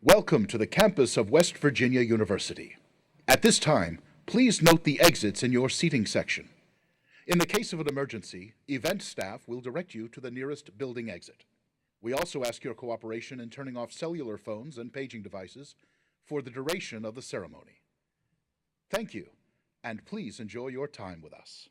Welcome to the campus of West Virginia University. At this time, please note the exits in your seating section. In the case of an emergency, event staff will direct you to the nearest building exit. We also ask your cooperation in turning off cellular phones and paging devices for the duration of the ceremony. Thank you, and please enjoy your time with us.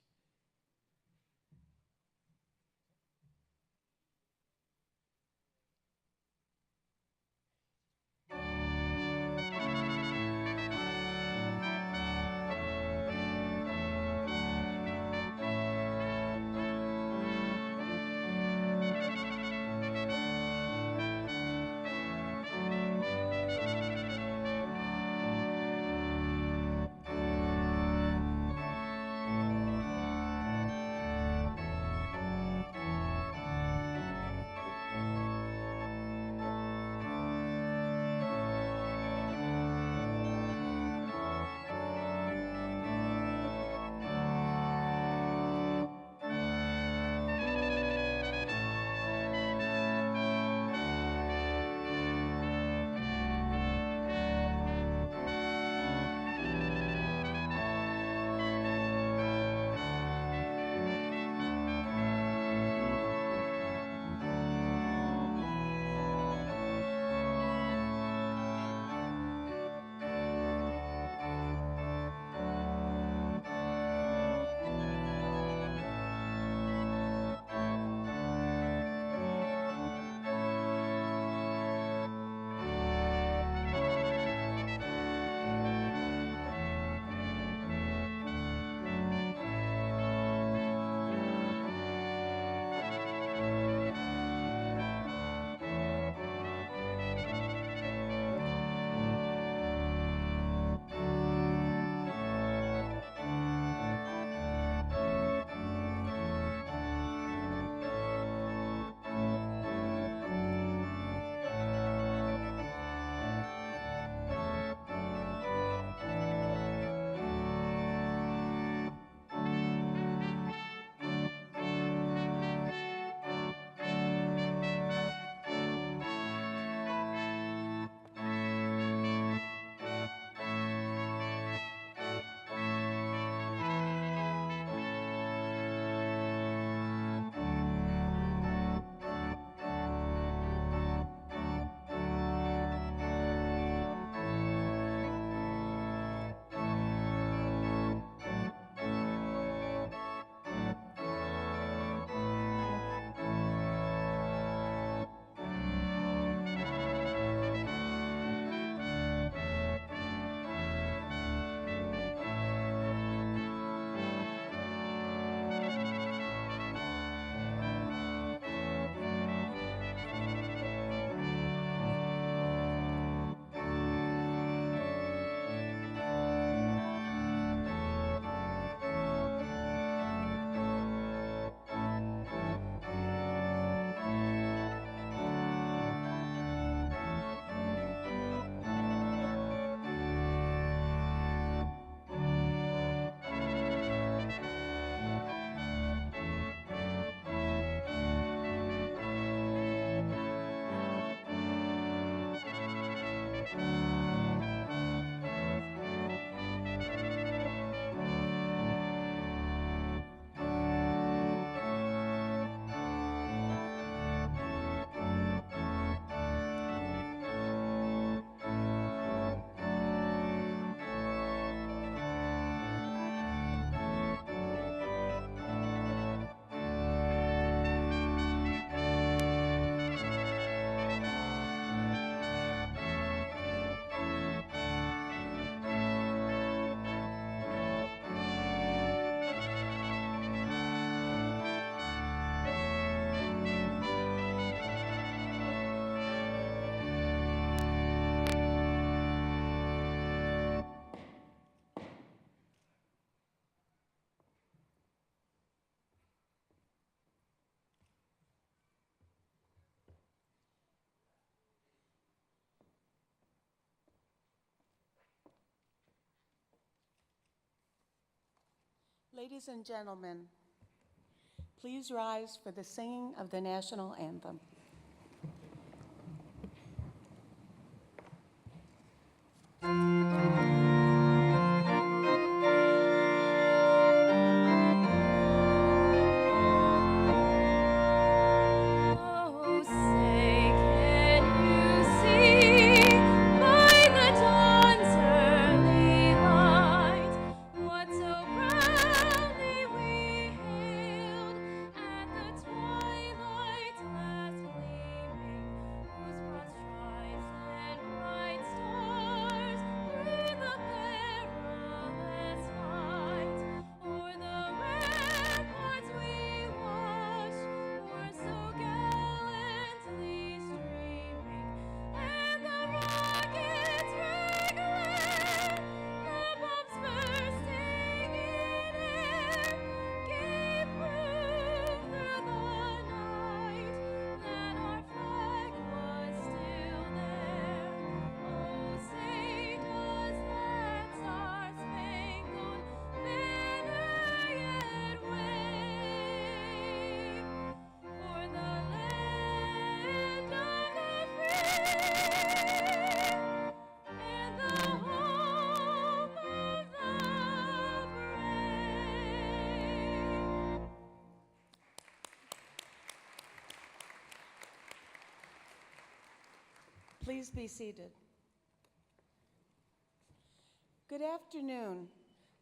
Ladies and gentlemen, please rise for the singing of the national anthem. Please be seated. Good afternoon.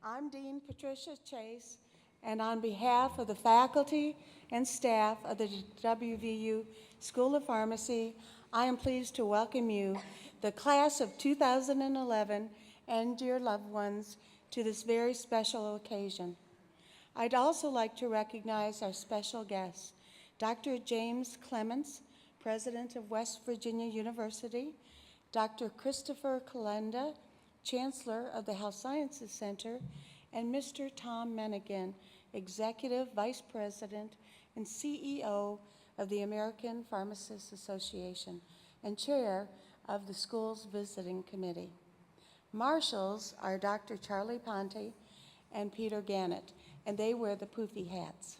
I'm Dean Patricia Chase, and on behalf of the faculty and staff of the WVU School of Pharmacy, I am pleased to welcome you, the class of 2011, and your loved ones to this very special occasion. I'd also like to recognize our special guests, Dr. James Clements, President of West Virginia University, Dr. Christopher Kalenda, Chancellor of the Health Sciences Center, and Mr. Tom Menighan, Executive Vice President and CEO of the American Pharmacists Association and Chair of the school's Visiting Committee. Marshals are Dr. Charlie Ponte and Peter Gannett, and they wear the poofy hats.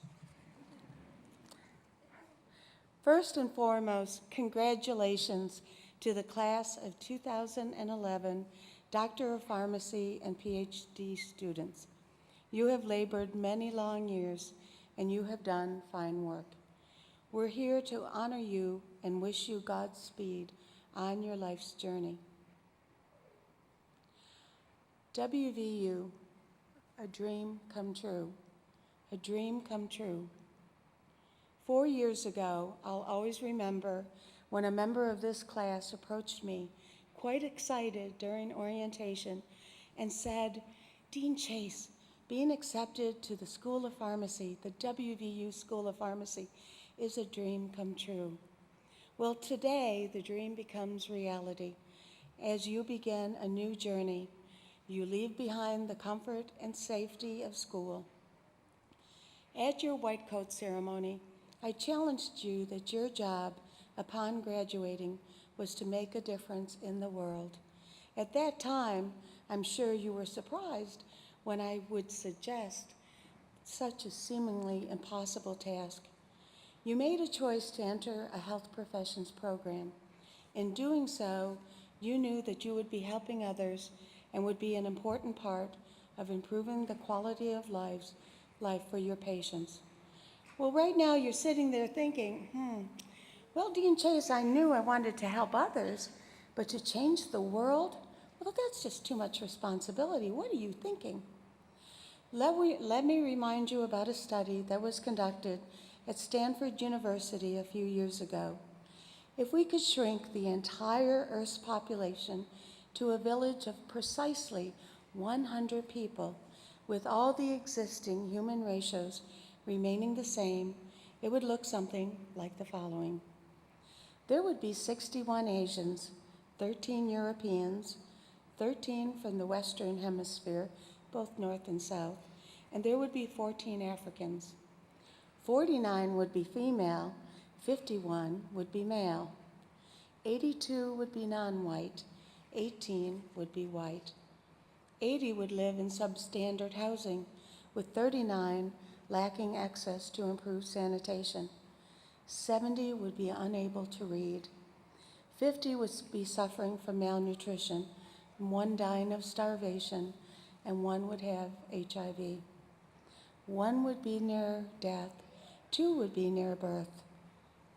First and foremost, congratulations to the class of 2011 Doctor of Pharmacy and PhD students. You have labored many long years, and you have done fine work. We're here to honor you and wish you Godspeed on your life's journey. WVU, a dream come true, a dream come true. 4 years ago, I'll always remember when a member of this class approached me, quite excited during orientation, and said, Dean Chase, being accepted to the School of Pharmacy, the WVU School of Pharmacy, is a dream come true. Well, today, the dream becomes reality. As you begin a new journey, you leave behind the comfort and safety of school. At your white coat ceremony, I challenged you that your job upon graduating was to make a difference in the world. At that time, I'm sure you were surprised when I would suggest such a seemingly impossible task. You made a choice to enter a health professions program. In doing so, you knew that you would be helping others and would be an important part of improving the quality of life for your patients. Well, right now you're sitting there thinking, well, Dean Chase, I knew I wanted to help others, but to change the world? Well, that's just too much responsibility. What are you thinking? Let me remind you about a study that was conducted at Stanford University a few years ago. If we could shrink the entire Earth's population to a village of precisely 100 people, with all the existing human ratios remaining the same, it would look something like the following. There would be 61 Asians, 13 Europeans, 13 from the Western Hemisphere, both North and South, and there would be 14 Africans. 49 would be female, 51 would be male. 82 would be non-white, 18 would be white. 80 would live in substandard housing, with 39 lacking access to improved sanitation. 70 would be unable to read. 50 would be suffering from malnutrition, 1 dying of starvation, and 1 would have HIV. 1 would be near death, 2 would be near birth,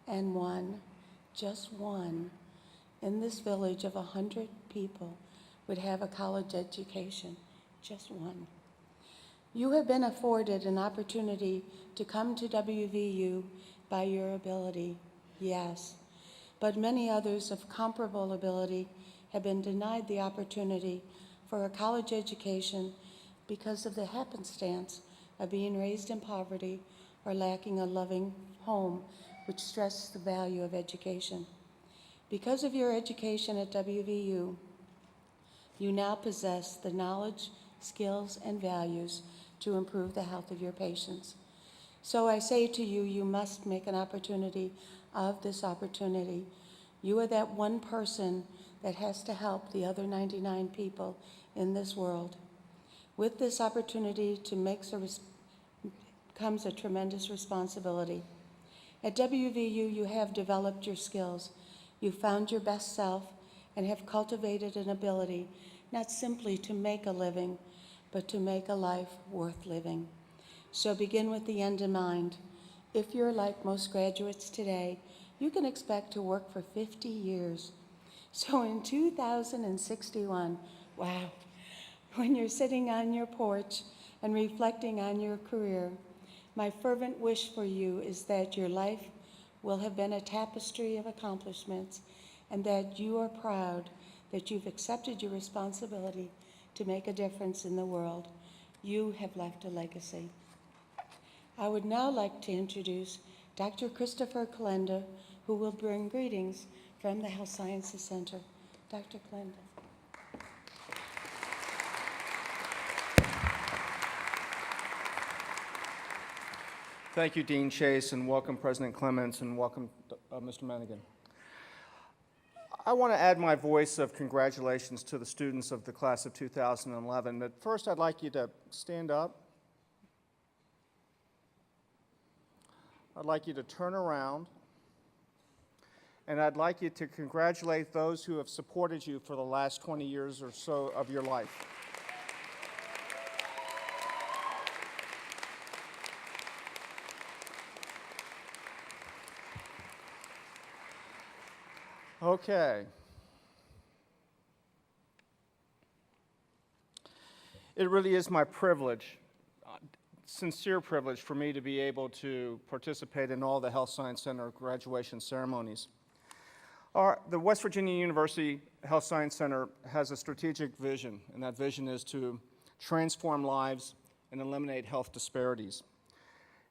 and 1, just 1, in this village of 100 people would have a college education, just 1. You have been afforded an opportunity to come to WVU by your ability, yes, but many others of comparable ability have been denied the opportunity for a college education because of the happenstance of being raised in poverty or lacking a loving home, which stress the value of education. Because of your education at WVU, you now possess the knowledge, skills, and values to improve the health of your patients. So I say to you, you must make an opportunity of this opportunity. You are that one person that has to help the other 99 people in this world. With this opportunity comes a tremendous responsibility. At WVU, you have developed your skills. You found your best self and have cultivated an ability not simply to make a living, but to make a life worth living. So begin with the end in mind. If you're like most graduates today, you can expect to work for 50 years. So in 2061, wow, when you're sitting on your porch and reflecting on your career, my fervent wish for you is that your life will have been a tapestry of accomplishments and that you are proud that you've accepted your responsibility to make a difference in the world. You have left a legacy. I would now like to introduce Dr. Christopher Kalenda, who will bring greetings from the Health Sciences Center. Dr. Kalenda. Thank you, Dean Chase, and welcome President Clements, and welcome Mr. Menighan. I want to add my voice of congratulations to the students of the class of 2011. But first, I'd like you to stand up. I'd like you to turn around, and I'd like you to congratulate those who have supported you for the last 20 years or so of your life. Okay. It really is my privilege, sincere privilege for me to be able to participate in all the Health Science Center graduation ceremonies. The West Virginia University Health Science Center has a strategic vision, and that vision is to transform lives and eliminate health disparities.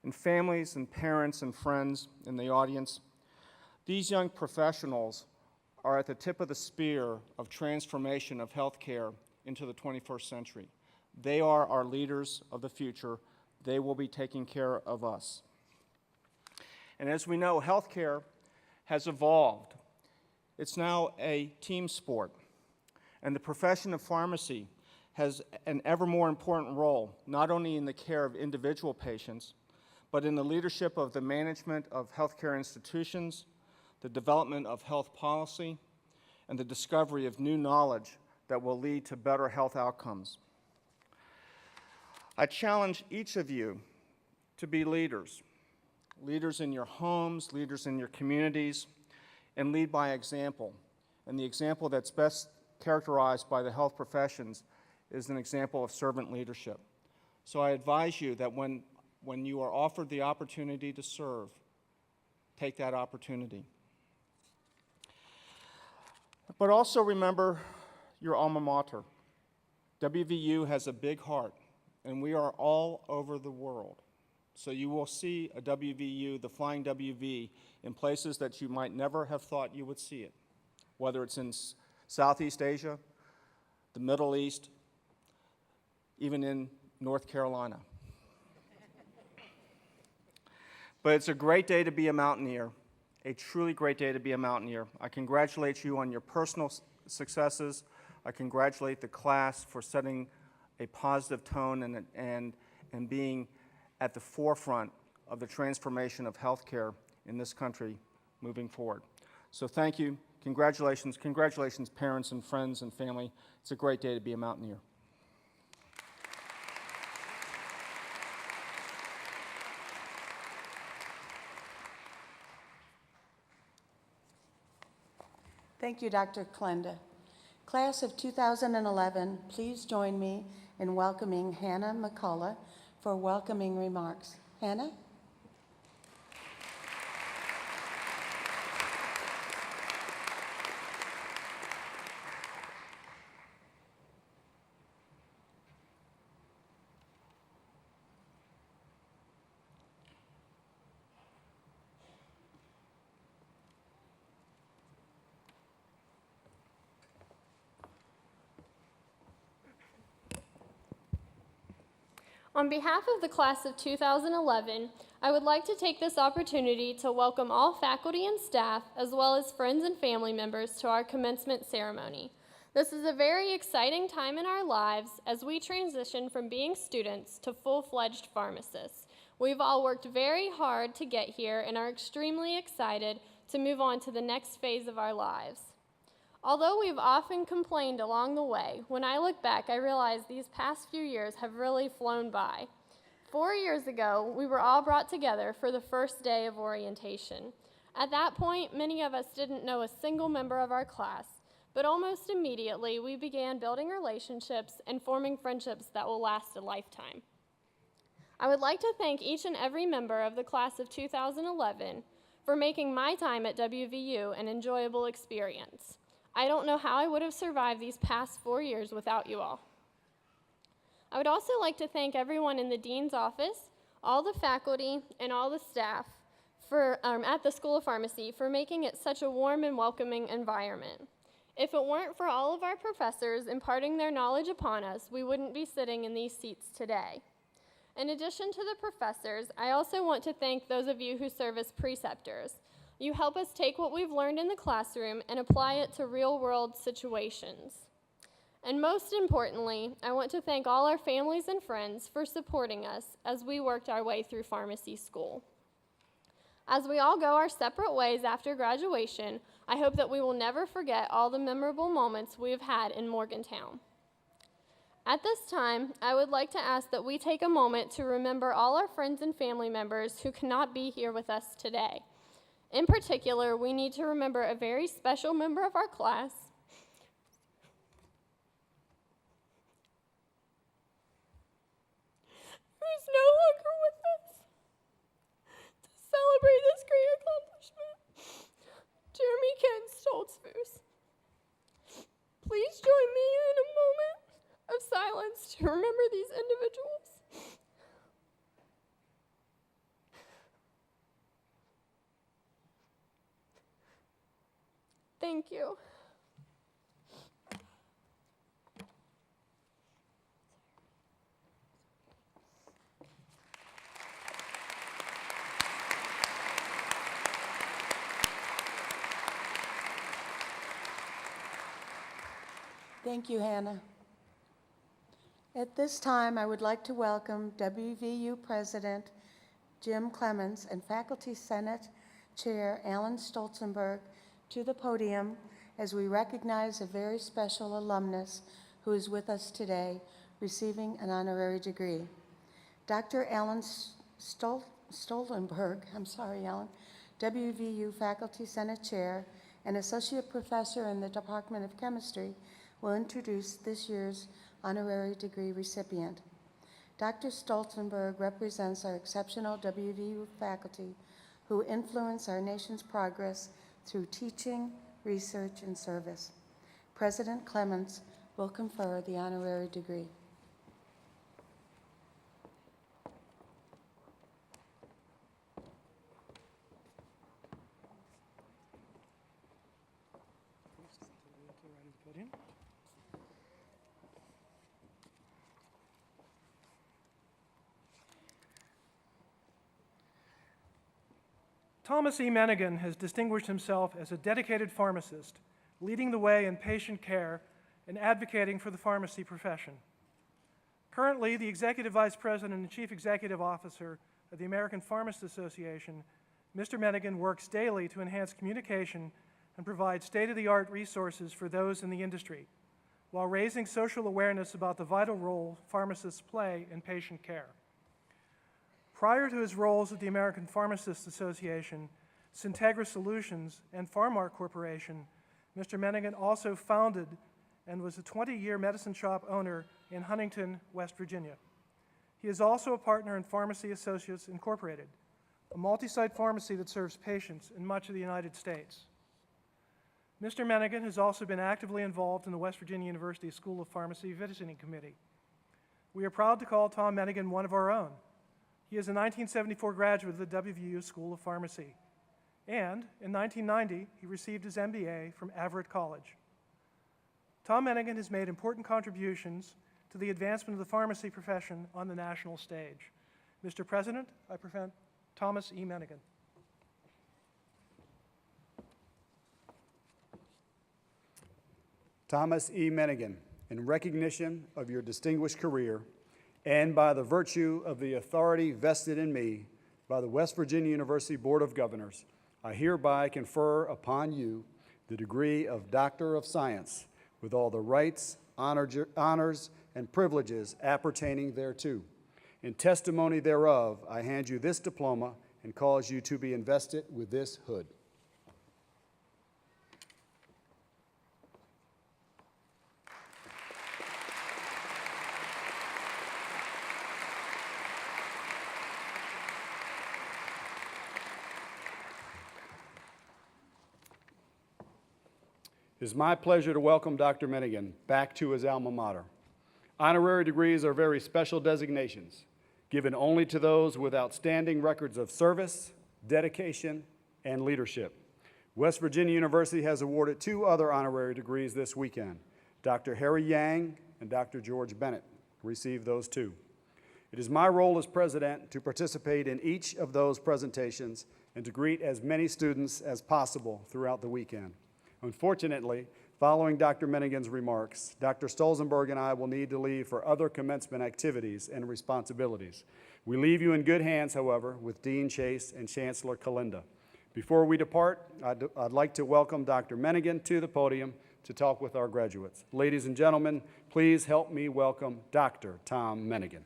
And families and parents and friends in the audience, these young professionals are at the tip of the spear of transformation of healthcare into the 21st century. They are our leaders of the future. They will be taking care of us. And as we know, healthcare has evolved. It's now a team sport. And the profession of pharmacy has an ever more important role, not only in the care of individual patients, but in the leadership of the management of healthcare institutions, the development of health policy, and the discovery of new knowledge that will lead to better health outcomes. I challenge each of you to be leaders, leaders in your homes, leaders in your communities, and lead by example. And the example that's best characterized by the health professions is an example of servant leadership. So I advise you that when you are offered the opportunity to serve, take that opportunity. But also remember your alma mater. WVU has a big heart, and we are all over the world. So you will see a WVU, the Flying WV, in places that you might never have thought you would see it, whether it's in Southeast Asia, the Middle East, even in North Carolina. But it's a great day to be a mountaineer, a truly great day to be a mountaineer. I congratulate you on your personal successes. I congratulate the class for setting a positive tone and being at the forefront of the transformation of healthcare in this country moving forward. So thank you. Congratulations, parents and friends and family. It's a great day to be a mountaineer. Thank you, Dr. Kalenda. Class of 2011, please join me in welcoming Hannah McCullough for welcoming remarks. Hannah? On behalf of the class of 2011, I would like to take this opportunity to welcome all faculty and staff, as well as friends and family members, to our commencement ceremony. This is a very exciting time in our lives as we transition from being students to full-fledged pharmacists. We've all worked very hard to get here and are extremely excited to move on to the next phase of our lives. Although we've often complained along the way, when I look back, I realize these past few years have really flown by. 4 years ago, we were all brought together for the first day of orientation. At that point, many of us didn't know a single member of our class, But almost immediately, we began building relationships and forming friendships that will last a lifetime. I would like to thank each and every member of the class of 2011 for making my time at WVU an enjoyable experience. I don't know how I would have survived these past 4 years without you all. I would also like to thank everyone in the dean's office, all the faculty, and all the staff at the School of Pharmacy for making it such a warm and welcoming environment. If it weren't for all of our professors imparting their knowledge upon us, we wouldn't be sitting in these seats today. In addition to the professors, I also want to thank those of you who serve as preceptors. You help us take what we've learned in the classroom and apply it to real-world situations. And most importantly, I want to thank all our families and friends for supporting us as we worked our way through pharmacy school. As we all go our separate ways after graduation, I hope that we will never forget all the memorable moments we have had in Morgantown. At this time, I would like to ask that we take a moment to remember all our friends and family members who cannot be here with us today. In particular, we need to remember a very special member of our class who is no longer with us to celebrate this great accomplishment. Jeremy Ken Stoltzfus. Please join me in a moment of silence to remember these individuals. Thank you. Thank you, Hannah. At this time, I would like to welcome WVU President Jim Clemens and Faculty Senate Chair Alan Stolzenberg to the podium as we recognize a very special alumnus who is with us today, receiving an honorary degree. Dr. Alan Stolzenberg, WVU Faculty Senate Chair and Associate Professor in the Department of Chemistry, will introduce this year's honorary degree recipient. Dr. Stolzenberg represents our exceptional WVU faculty who influence our nation's progress through teaching, research, and service. President Clemens will confer the honorary degree. Thomas E. Menighan has distinguished himself as a dedicated pharmacist, leading the way in patient care and advocating for the pharmacy profession. Currently, the Executive Vice President and Chief Executive Officer of the American Pharmacists Association, Mr. Menighan works daily to enhance communication and provide state-of-the-art resources for those in the industry, while raising social awareness about the vital role pharmacists play in patient care. Prior to his roles at the American Pharmacists Association, Syntegra Solutions, and Pharmark Corporation, Mr. Menighan also founded and was a 20-year medicine shop owner in Huntington, West Virginia. He is also a partner in Pharmacy Associates Incorporated, a multi-site pharmacy that serves patients in much of the United States. Mr. Menighan has also been actively involved in the West Virginia University School of Pharmacy Visiting Committee. We are proud to call Tom Menighan one of our own. He is a 1974 graduate of the WVU School of Pharmacy, and in 1990, he received his M.B.A. from Everett College. Tom Menighan has made important contributions to the advancement of the pharmacy profession on the national stage. Mr. President, I present Thomas E. Menighan. Thomas E. Menighan, in recognition of your distinguished career and by the virtue of the authority vested in me by the West Virginia University Board of Governors, I hereby confer upon you the degree of Doctor of Science with all the rights, honors, and privileges appertaining thereto. In testimony thereof, I hand you this diploma and cause you to be invested with this hood. It is my pleasure to welcome Dr. Menighan back to his alma mater. Honorary degrees are very special designations, given only to those with outstanding records of service, dedication, and leadership. West Virginia University has awarded 2 other honorary degrees this weekend. Dr. Harry Yang and Dr. George Bennett received those 2. It is my role as president to participate in each of those presentations and to greet as many students as possible throughout the weekend. Unfortunately, following Dr. Menighan's remarks, Dr. Stolzenberg and I will need to leave for other commencement activities and responsibilities. We leave you in good hands, however, with Dean Chase and Chancellor Kalinda. Before we depart, I'd like to welcome Dr. Menighan to the podium to talk with our graduates. Ladies and gentlemen, please help me welcome Dr. Tom Menighan.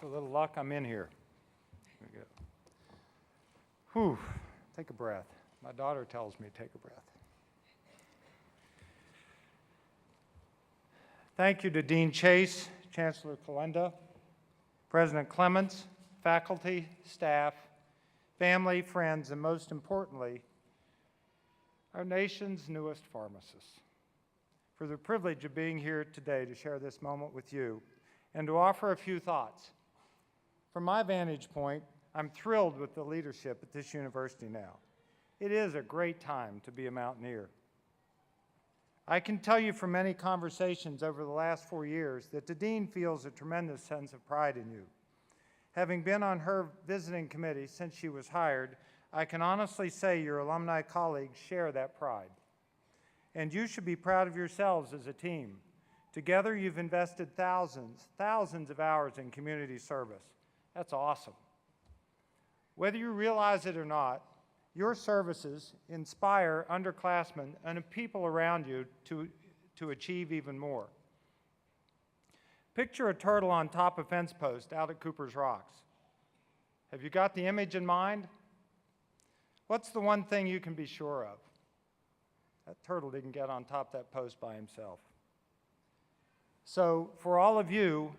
A little luck, I'm in here. There we go. Whew, take a breath. My daughter tells me to take a breath. Thank you to Dean Chase, Chancellor Kalinda, President Clements, faculty, staff, family, friends, and most importantly, our nation's newest pharmacists, for the privilege of being here today to share this moment with you and to offer a few thoughts. From my vantage point, I'm thrilled with the leadership at this university now. It is a great time to be a Mountaineer. I can tell you from many conversations over the last 4 years that the Dean feels a tremendous sense of pride in you. Having been on her visiting committee since she was hired, I can honestly say your alumni colleagues share that pride. And you should be proud of yourselves as a team. Together, you've invested thousands of hours in community service. That's awesome. Whether you realize it or not, your services inspire underclassmen and the people around you to achieve even more. Picture a turtle on top of a fence post out at Cooper's Rocks. Have you got the image in mind? What's the one thing you can be sure of? That turtle didn't get on top of that post by himself. So for all of you,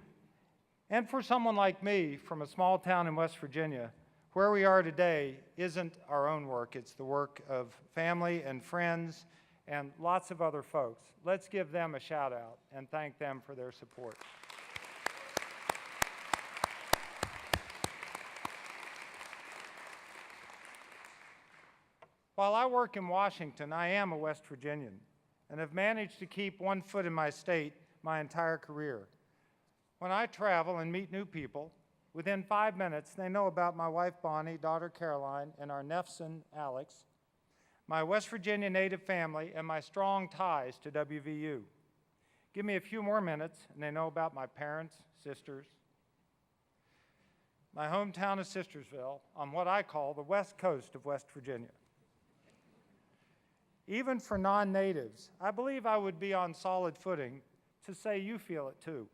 and for someone like me from a small town in West Virginia, where we are today isn't our own work, it's the work of family and friends and lots of other folks. Let's give them a shout out and thank them for their support. While I work in Washington, I am a West Virginian and have managed to keep one foot in my state my entire career. When I travel and meet new people, within 5 minutes, they know about my wife, Bonnie, daughter, Caroline, and our nephew, Alex, my West Virginia native family, and my strong ties to WVU. Give me a few more minutes, and they know about my parents, sisters, my hometown of Sistersville, on what I call the west coast of West Virginia. Even for non-natives, I believe I would be on solid footing to say you feel it too.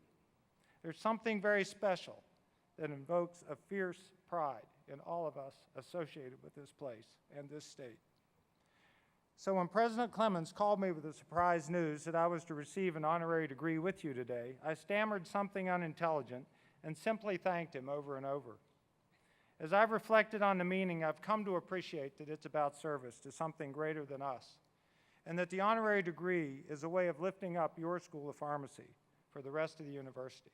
There's something very special that invokes a fierce pride in all of us associated with this place and this state. So when President Clements called me with the surprise news that I was to receive an honorary degree with you today, I stammered something unintelligent and simply thanked him over and over. As I've reflected on the meaning, I've come to appreciate that it's about service to something greater than us, and that the honorary degree is a way of lifting up your School of Pharmacy for the rest of the university.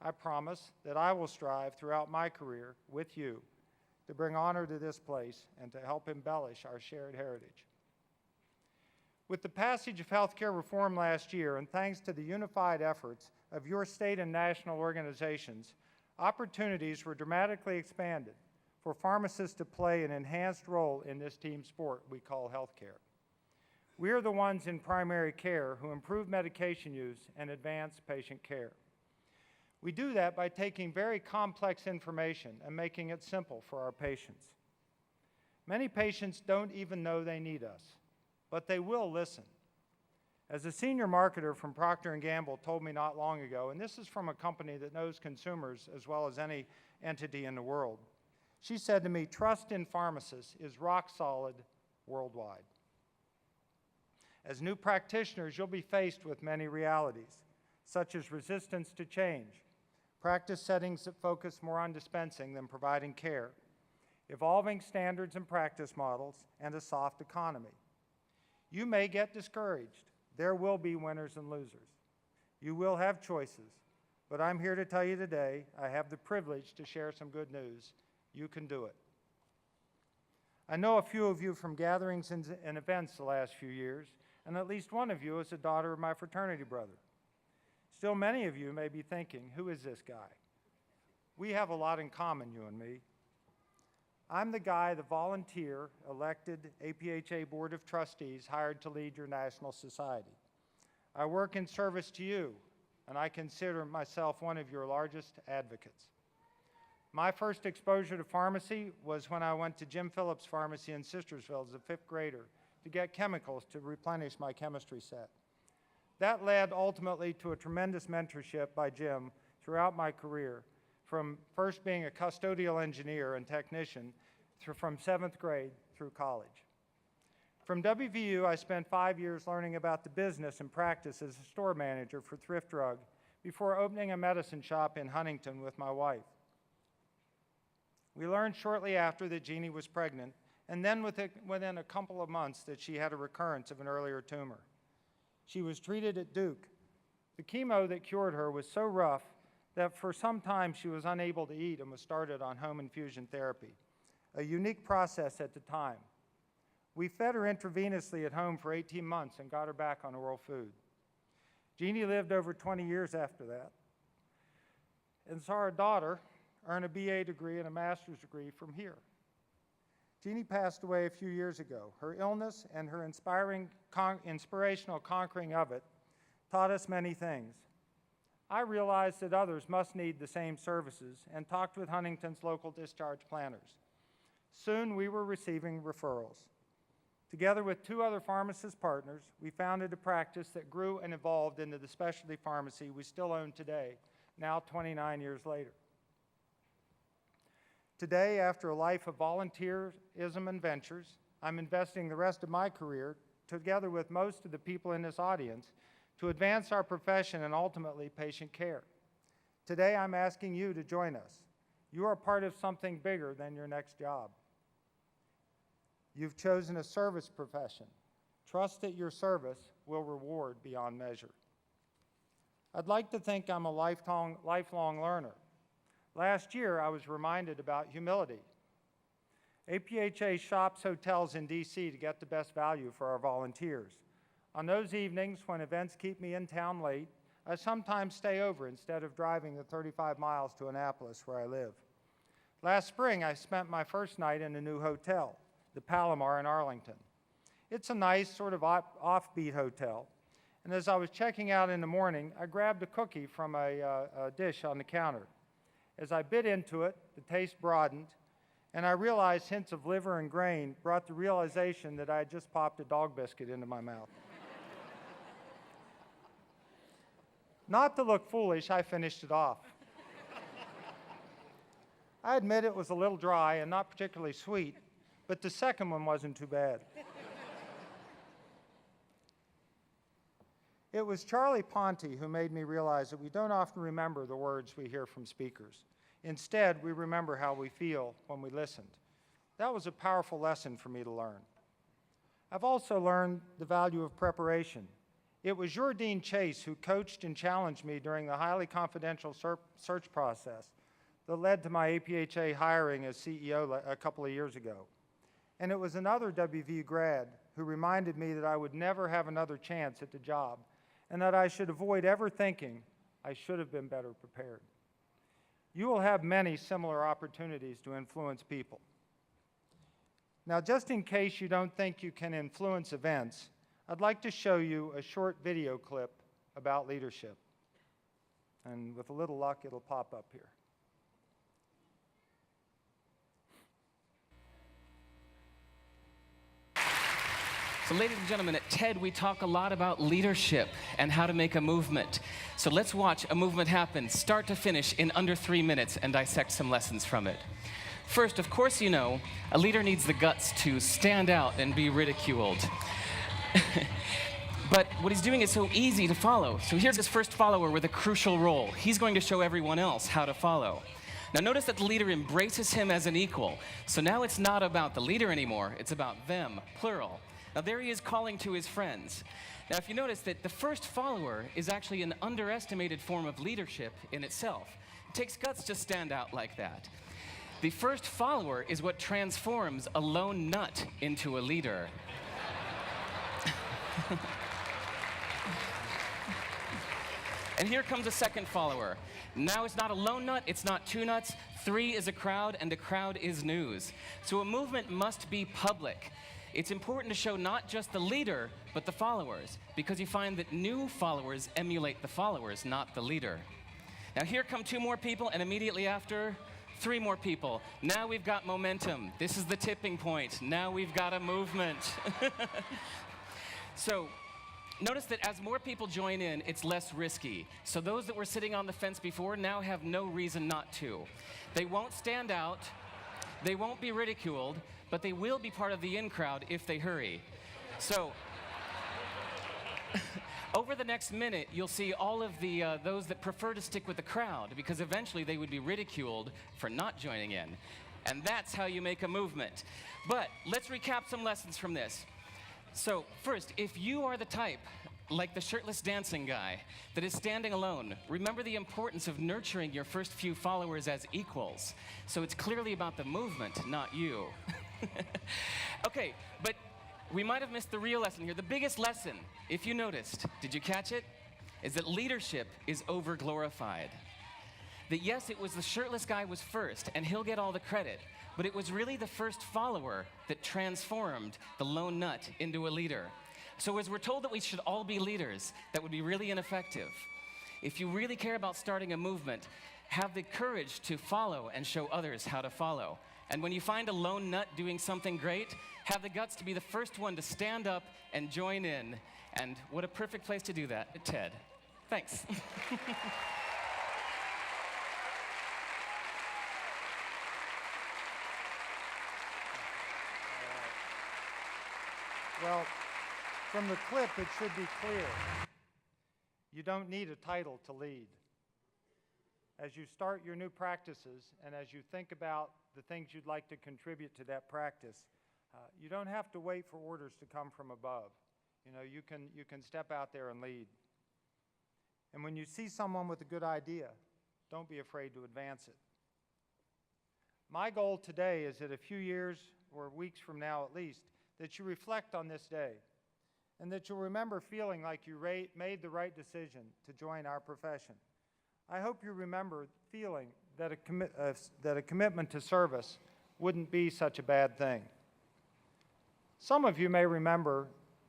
I promise that I will strive throughout my career with you to bring honor to this place and to help embellish our shared heritage. With the passage of healthcare reform last year, and thanks to the unified efforts of your state and national organizations, opportunities were dramatically expanded for pharmacists to play an enhanced role in this team sport we call healthcare. We are the ones in primary care who improve medication use and advance patient care. We do that by taking very complex information and making it simple for our patients. Many patients don't even know they need us, but they will listen. As a senior marketer from Procter & Gamble told me not long ago, and this is from a company that knows consumers as well as any entity in the world. She said to me, "Trust in pharmacists is rock solid worldwide." As new practitioners, you'll be faced with many realities, such as resistance to change, practice settings that focus more on dispensing than providing care, evolving standards and practice models, and a soft economy. You may get discouraged. There will be winners and losers. You will have choices, but I'm here to tell you today, I have the privilege to share some good news. You can do it. I know a few of you from gatherings and events the last few years, and at least one of you is a daughter of my fraternity brother. Still, many of you may be thinking, who is this guy? We have a lot in common, you and me. I'm the guy, the volunteer, elected APHA Board of Trustees hired to lead your national society. I work in service to you, and I consider myself one of your largest advocates. My first exposure to pharmacy was when I went to Jim Phillips Pharmacy in Sistersville as a 5th grader to get chemicals to replenish my chemistry set. That led ultimately to a tremendous mentorship by Jim throughout my career, from first being a custodial engineer and technician from 7th grade through college. From WVU, I spent 5 years learning about the business and practice as a store manager for Thrift Drug before opening a medicine shop in Huntington with my wife. We learned shortly after that Jeannie was pregnant, and then within a couple of months that she had a recurrence of an earlier tumor. She was treated at Duke. The chemo that cured her was so rough that for some time she was unable to eat and was started on home infusion therapy, a unique process at the time. We fed her intravenously at home for 18 months and got her back on oral food. Jeannie lived over 20 years after that and saw her daughter earn a B.A. degree and a master's degree from here. Jeannie passed away a few years ago. Her illness and her inspirational conquering of it taught us many things. I realized that others must need the same services and talked with Huntington's local discharge planners. Soon we were receiving referrals. Together with 2 other pharmacist partners, we founded a practice that grew and evolved into the specialty pharmacy we still own today, now 29 years later. Today, after a life of volunteerism and ventures, I'm investing the rest of my career, together with most of the people in this audience, to advance our profession and ultimately patient care. Today, I'm asking you to join us. You are part of something bigger than your next job. You've chosen a service profession. Trust that your service will reward beyond measure. I'd like to think I'm a lifelong learner. Last year, I was reminded about humility. APHA shops hotels in DC to get the best value for our volunteers. On those evenings when events keep me in town late, I sometimes stay over instead of driving the 35 miles to Annapolis where I live. Last spring, I spent my first night in a new hotel, the Palomar in Arlington. It's a nice, sort of offbeat hotel. And as I was checking out in the morning, I grabbed a cookie from a dish on the counter. As I bit into it, the taste broadened, and I realized hints of liver and grain brought the realization that I had just popped a dog biscuit into my mouth. Not to look foolish, I finished it off. I admit it was a little dry and not particularly sweet, but the second one wasn't too bad. It was Charlie Ponte who made me realize that we don't often remember the words we hear from speakers. Instead, we remember how we feel when we listened. That was a powerful lesson for me to learn. I've also learned the value of preparation. It was your Dean Chase who coached and challenged me during the highly confidential search process that led to my APHA hiring as CEO a couple of years ago. And it was another WVU grad who reminded me that I would never have another chance at the job and that I should avoid ever thinking I should have been better prepared. You will have many similar opportunities to influence people. Now, just in case you don't think you can influence events, I'd like to show you a short video clip about leadership. And with a little luck, it'll pop up here. So ladies and gentlemen, at TED we talk a lot about leadership and how to make a movement. So let's watch a movement happen, start to finish, in under 3 minutes and dissect some lessons from it. First, of course you know, a leader needs the guts to stand out and be ridiculed. But what he's doing is so easy to follow. So here's his first follower with a crucial role. He's going to show everyone else how to follow. Now notice that the leader embraces him as an equal. So now it's not about the leader anymore, it's about them, plural. Now there he is calling to his friends. Now if you notice that the first follower is actually an underestimated form of leadership in itself. It takes guts to stand out like that. The first follower is what transforms a lone nut into a leader. And here comes a second follower. Now it's not a lone nut, it's not two nuts, 3 is a crowd, and a crowd is news. So a movement must be public. It's important to show not just the leader, but the followers, because you find that new followers emulate the followers, not the leader. Now here come 2 more people, and immediately after, 3 more people. Now we've got momentum. This is the tipping point. Now we've got a movement. So notice that as more people join in, it's less risky. So those that were sitting on the fence before now have no reason not to. They won't stand out, they won't be ridiculed, but they will be part of the in crowd if they hurry. So over the next minute, you'll see all of the those that prefer to stick with the crowd, because eventually they would be ridiculed for not joining in. And that's how you make a movement. But let's recap some lessons from this. So first, if you are the type, like the shirtless dancing guy, that is standing alone, remember the importance of nurturing your first few followers as equals. So it's clearly about the movement, not you. Okay, but we might have missed the real lesson here. The biggest lesson, if you noticed, did you catch it? Is that leadership is over-glorified. That yes, it was the shirtless guy was first, and he'll get all the credit, but it was really the first follower that transformed the lone nut into a leader. So as we're told that we should all be leaders, that would be really ineffective. If you really care about starting a movement, have the courage to follow and show others how to follow. And when you find a lone nut doing something great, have the guts to be the first one to stand up and join in. And what a perfect place to do that at TED. Thanks. Well, from the clip, it should be clear. You don't need a title to lead. As you start your new practices and as you think about the things you'd like to contribute to that practice, you don't have to wait for orders to come from above. You know, you can step out there and lead. And when you see someone with a good idea, don't be afraid to advance it. My goal today is that a few years or weeks from now at least, that you reflect on this day and that you'll remember feeling like you made the right decision to join our profession. I hope you remember feeling that a commitment to service wouldn't be such a bad thing. Some of you may remember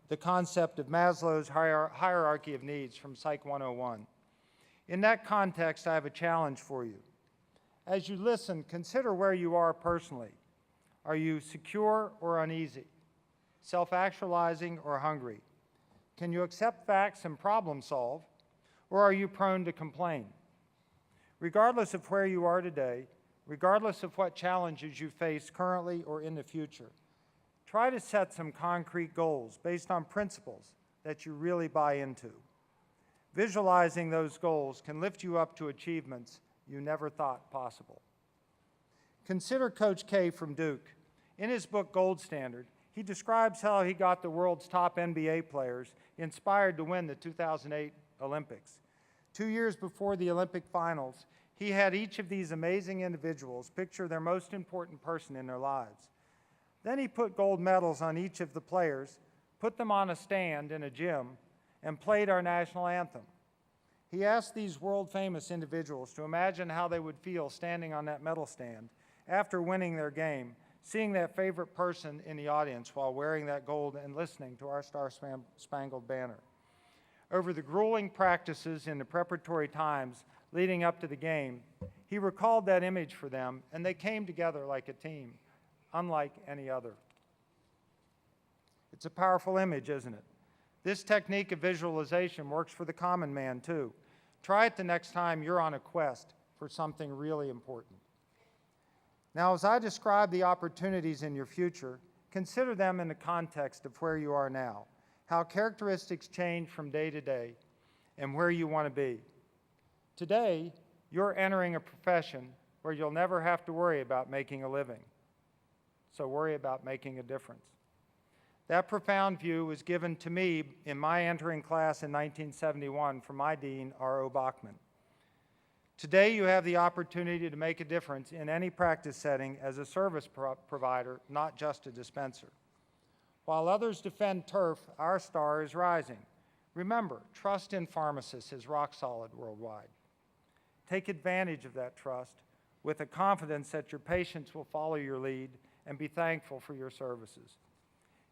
the concept of Maslow's hierarchy of needs from Psych 101. In that context, I have a challenge for you. As you listen, consider where you are personally. Are you secure or uneasy? Self-actualizing or hungry? Can you accept facts and problem solve, or are you prone to complain? Regardless of where you are today, regardless of what challenges you face currently or in the future, try to set some concrete goals based on principles that you really buy into. Visualizing those goals can lift you up to achievements you never thought possible. Consider Coach K from Duke. In his book, Gold Standard, he describes how he got the world's top M.B.A. players inspired to win the 2008 Olympics. 2 years before the Olympic finals, he had each of these amazing individuals picture their most important person in their lives. Then he put gold medals on each of the players, put them on a stand in a gym, and played our national anthem. He asked these world-famous individuals to imagine how they would feel standing on that medal stand after winning their game, seeing that favorite person in the audience while wearing that gold and listening to our Star-Spangled Banner. Over the grueling practices in the preparatory times leading up to the game, he recalled that image for them, and they came together like a team, unlike any other. It's a powerful image, isn't it? This technique of visualization works for the common man, too. Try it the next time you're on a quest for something really important. Now, as I describe the opportunities in your future, consider them in the context of where you are now, how characteristics change from day to day, and where you want to be. Today, you're entering a profession where you'll never have to worry about making a living. So worry about making a difference. That profound view was given to me in my entering class in 1971 from my dean, R.O. Bachman. Today, you have the opportunity to make a difference in any practice setting as a service provider, not just a dispenser. While others defend turf, our star is rising. Remember, trust in pharmacists is rock solid worldwide. Take advantage of that trust with the confidence that your patients will follow your lead and be thankful for your services.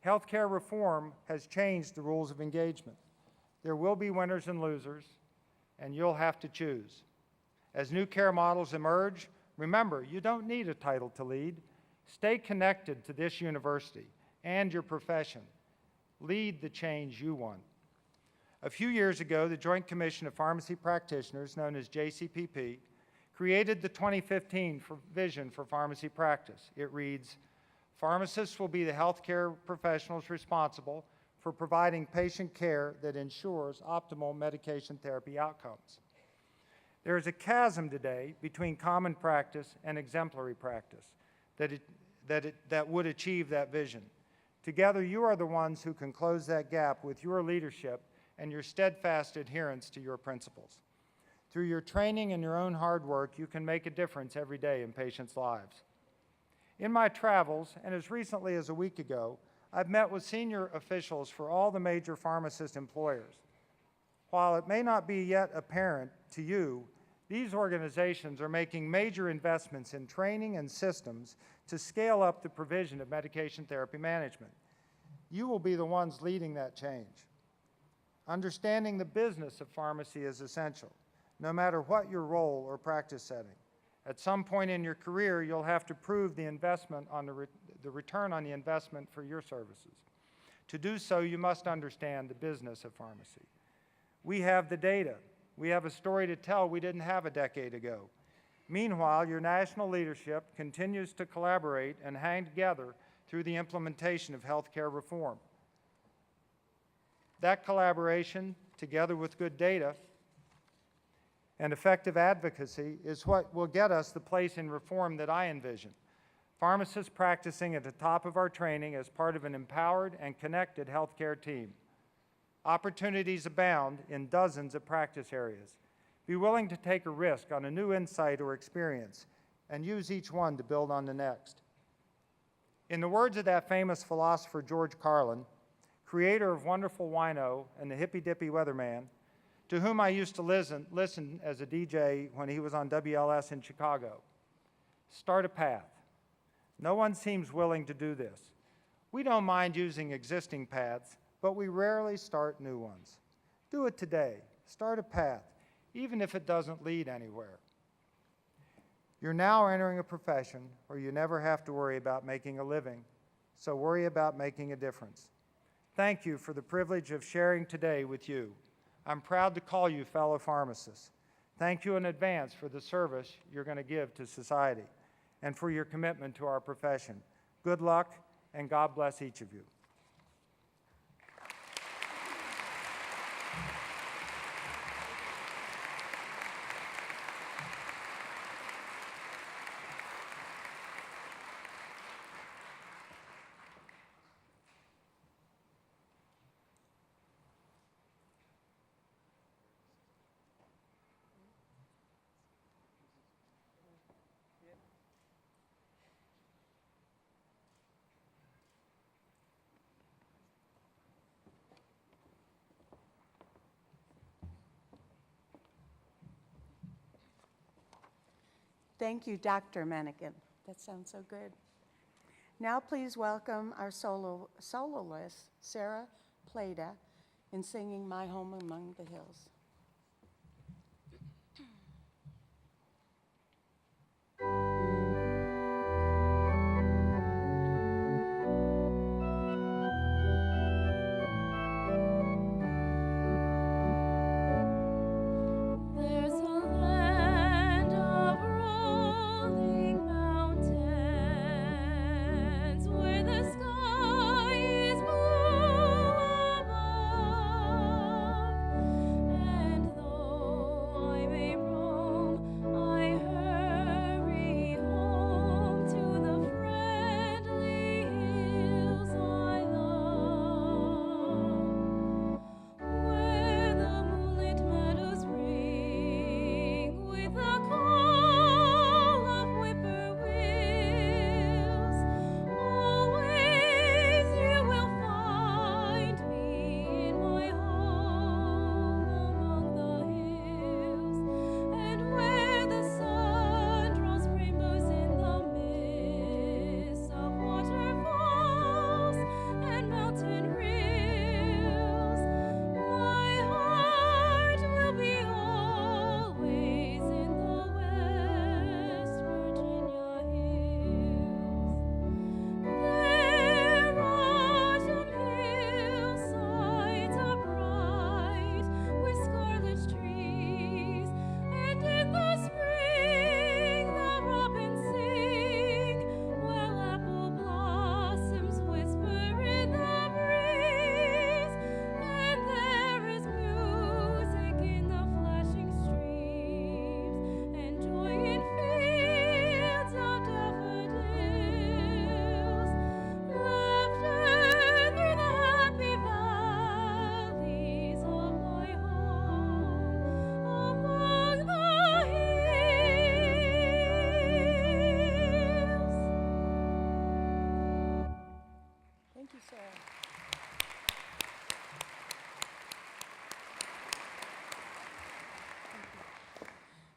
Healthcare reform has changed the rules of engagement. There will be winners and losers, and you'll have to choose. As new care models emerge, remember, you don't need a title to lead. Stay connected to this university and your profession. Lead the change you want. A few years ago, the Joint Commission of Pharmacy Practitioners, known as JCPP, created the 2015 Vision for Pharmacy Practice. It reads, "Pharmacists will be the healthcare professionals responsible for providing patient care that ensures optimal medication therapy outcomes." There is a chasm today between common practice and exemplary practice that would achieve that vision. Together, you are the ones who can close that gap with your leadership and your steadfast adherence to your principles. Through your training and your own hard work, you can make a difference every day in patients' lives. In my travels, and as recently as a week ago, I've met with senior officials for all the major pharmacist employers. While it may not be yet apparent to you, these organizations are making major investments in training and systems to scale up the provision of medication therapy management. You will be the ones leading that change. Understanding the business of pharmacy is essential, no matter what your role or practice setting. At some point in your career, you'll have to prove the investment on the return on the investment for your services. To do so, you must understand the business of pharmacy. We have the data. We have a story to tell we didn't have a decade ago. Meanwhile, your national leadership continues to collaborate and hang together through the implementation of healthcare reform. That collaboration, together with good data and effective advocacy, is what will get us the place in reform that I envision. Pharmacists practicing at the top of our training as part of an empowered and connected healthcare team. Opportunities abound in dozens of practice areas. Be willing to take a risk on a new insight or experience and use each one to build on the next. In the words of that famous philosopher George Carlin, creator of Wonderful Wino and the Hippy Dippy Weatherman, to whom I used to listen as a DJ when he was on WLS in Chicago, start a path. No one seems willing to do this. We don't mind using existing paths, but we rarely start new ones. Do it today. Start a path, even if it doesn't lead anywhere. You're now entering a profession where you never have to worry about making a living, so worry about making a difference. Thank you for the privilege of sharing today with you. I'm proud to call you fellow pharmacists. Thank you in advance for the service you're going to give to society and for your commitment to our profession. Good luck, and God bless each of you. Thank you, Dr. Menighan. That sounds so good. Now please welcome our soloist, Sarah Plata, in singing My Home Among the Hills.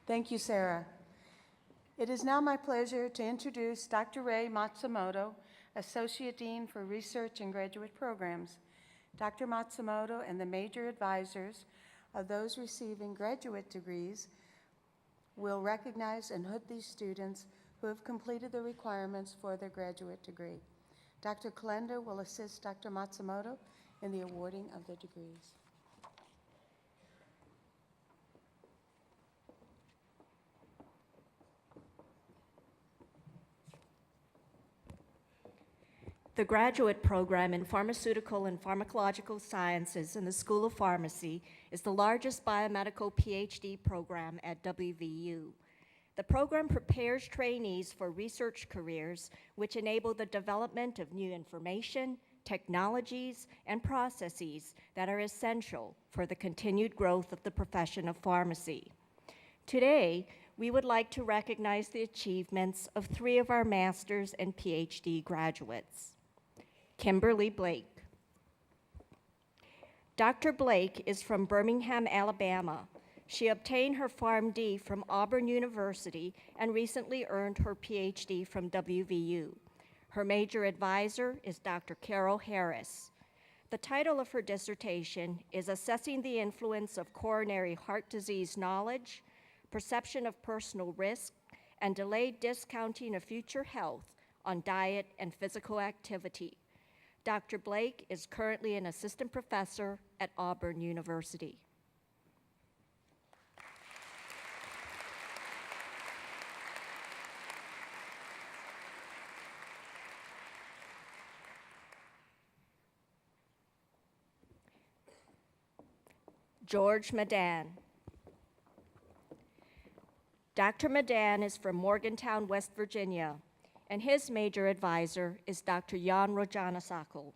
Thank you, Sarah. It is now my pleasure to introduce Dr. Ray Matsumoto, Associate Dean for Research and Graduate Programs. Dr. Matsumoto and the major advisors of those receiving graduate degrees will recognize and hood these students who have completed the requirements for their graduate degree. Dr. Kalenda will assist Dr. Matsumoto in the awarding of the degrees. The graduate program in Pharmaceutical and Pharmacological Sciences in the School of Pharmacy is the largest biomedical PhD program at WVU. The program prepares trainees for research careers which enable the development of new information, technologies, and processes that are essential for the continued growth of the profession of pharmacy. Today, we would like to recognize the achievements of 3 of our master's and PhD graduates. Kimberly Blake. Dr. Blake is from Birmingham, Alabama. She obtained her PharmD from Auburn University and recently earned her PhD from WVU. Her major advisor is Dr. Carol Harris. The title of her dissertation is Assessing the Influence of Coronary Heart Disease Knowledge, Perception of Personal Risk, and Delayed Discounting of Future Health on Diet and Physical Activity. Dr. Blake is currently an assistant professor at Auburn University. George Menighan. Dr. Menighan is from Morgantown, West Virginia, and his major advisor is Dr. Jan Rojanasakal.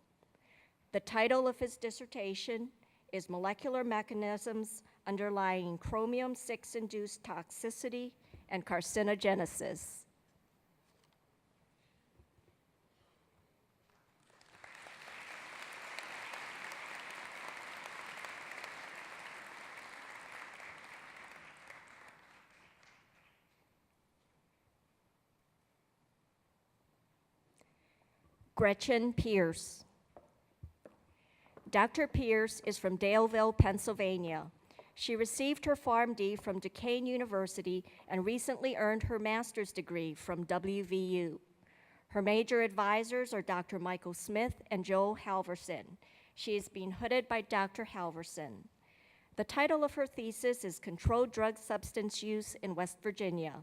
The title of his dissertation is Molecular Mechanisms Underlying Chromium-6-Induced Toxicity and Carcinogenesis. Gretchen Pierce. Dr. Pierce is from Daleville, Pennsylvania. She received her PharmD from Duquesne University and recently earned her master's degree from WVU. Her major advisors are Dr. Michael Smith and Joe Halverson. She is being hooded by Dr. Halverson. The title of her thesis is Controlled Drug Substance Use in West Virginia,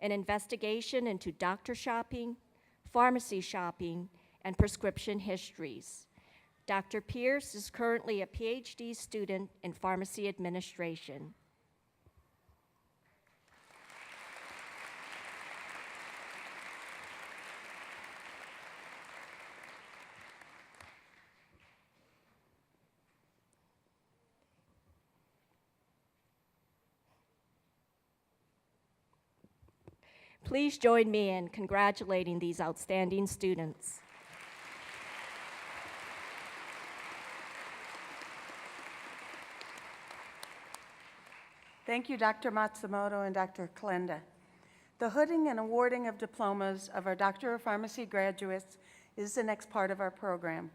an investigation into doctor shopping, pharmacy shopping, and prescription histories. Dr. Pierce is currently a PhD student in pharmacy administration. Please join me in congratulating these outstanding students. Thank you, Dr. Matsumoto and Dr. Kalenda. The hooding and awarding of diplomas of our Doctor of Pharmacy graduates is the next part of our program.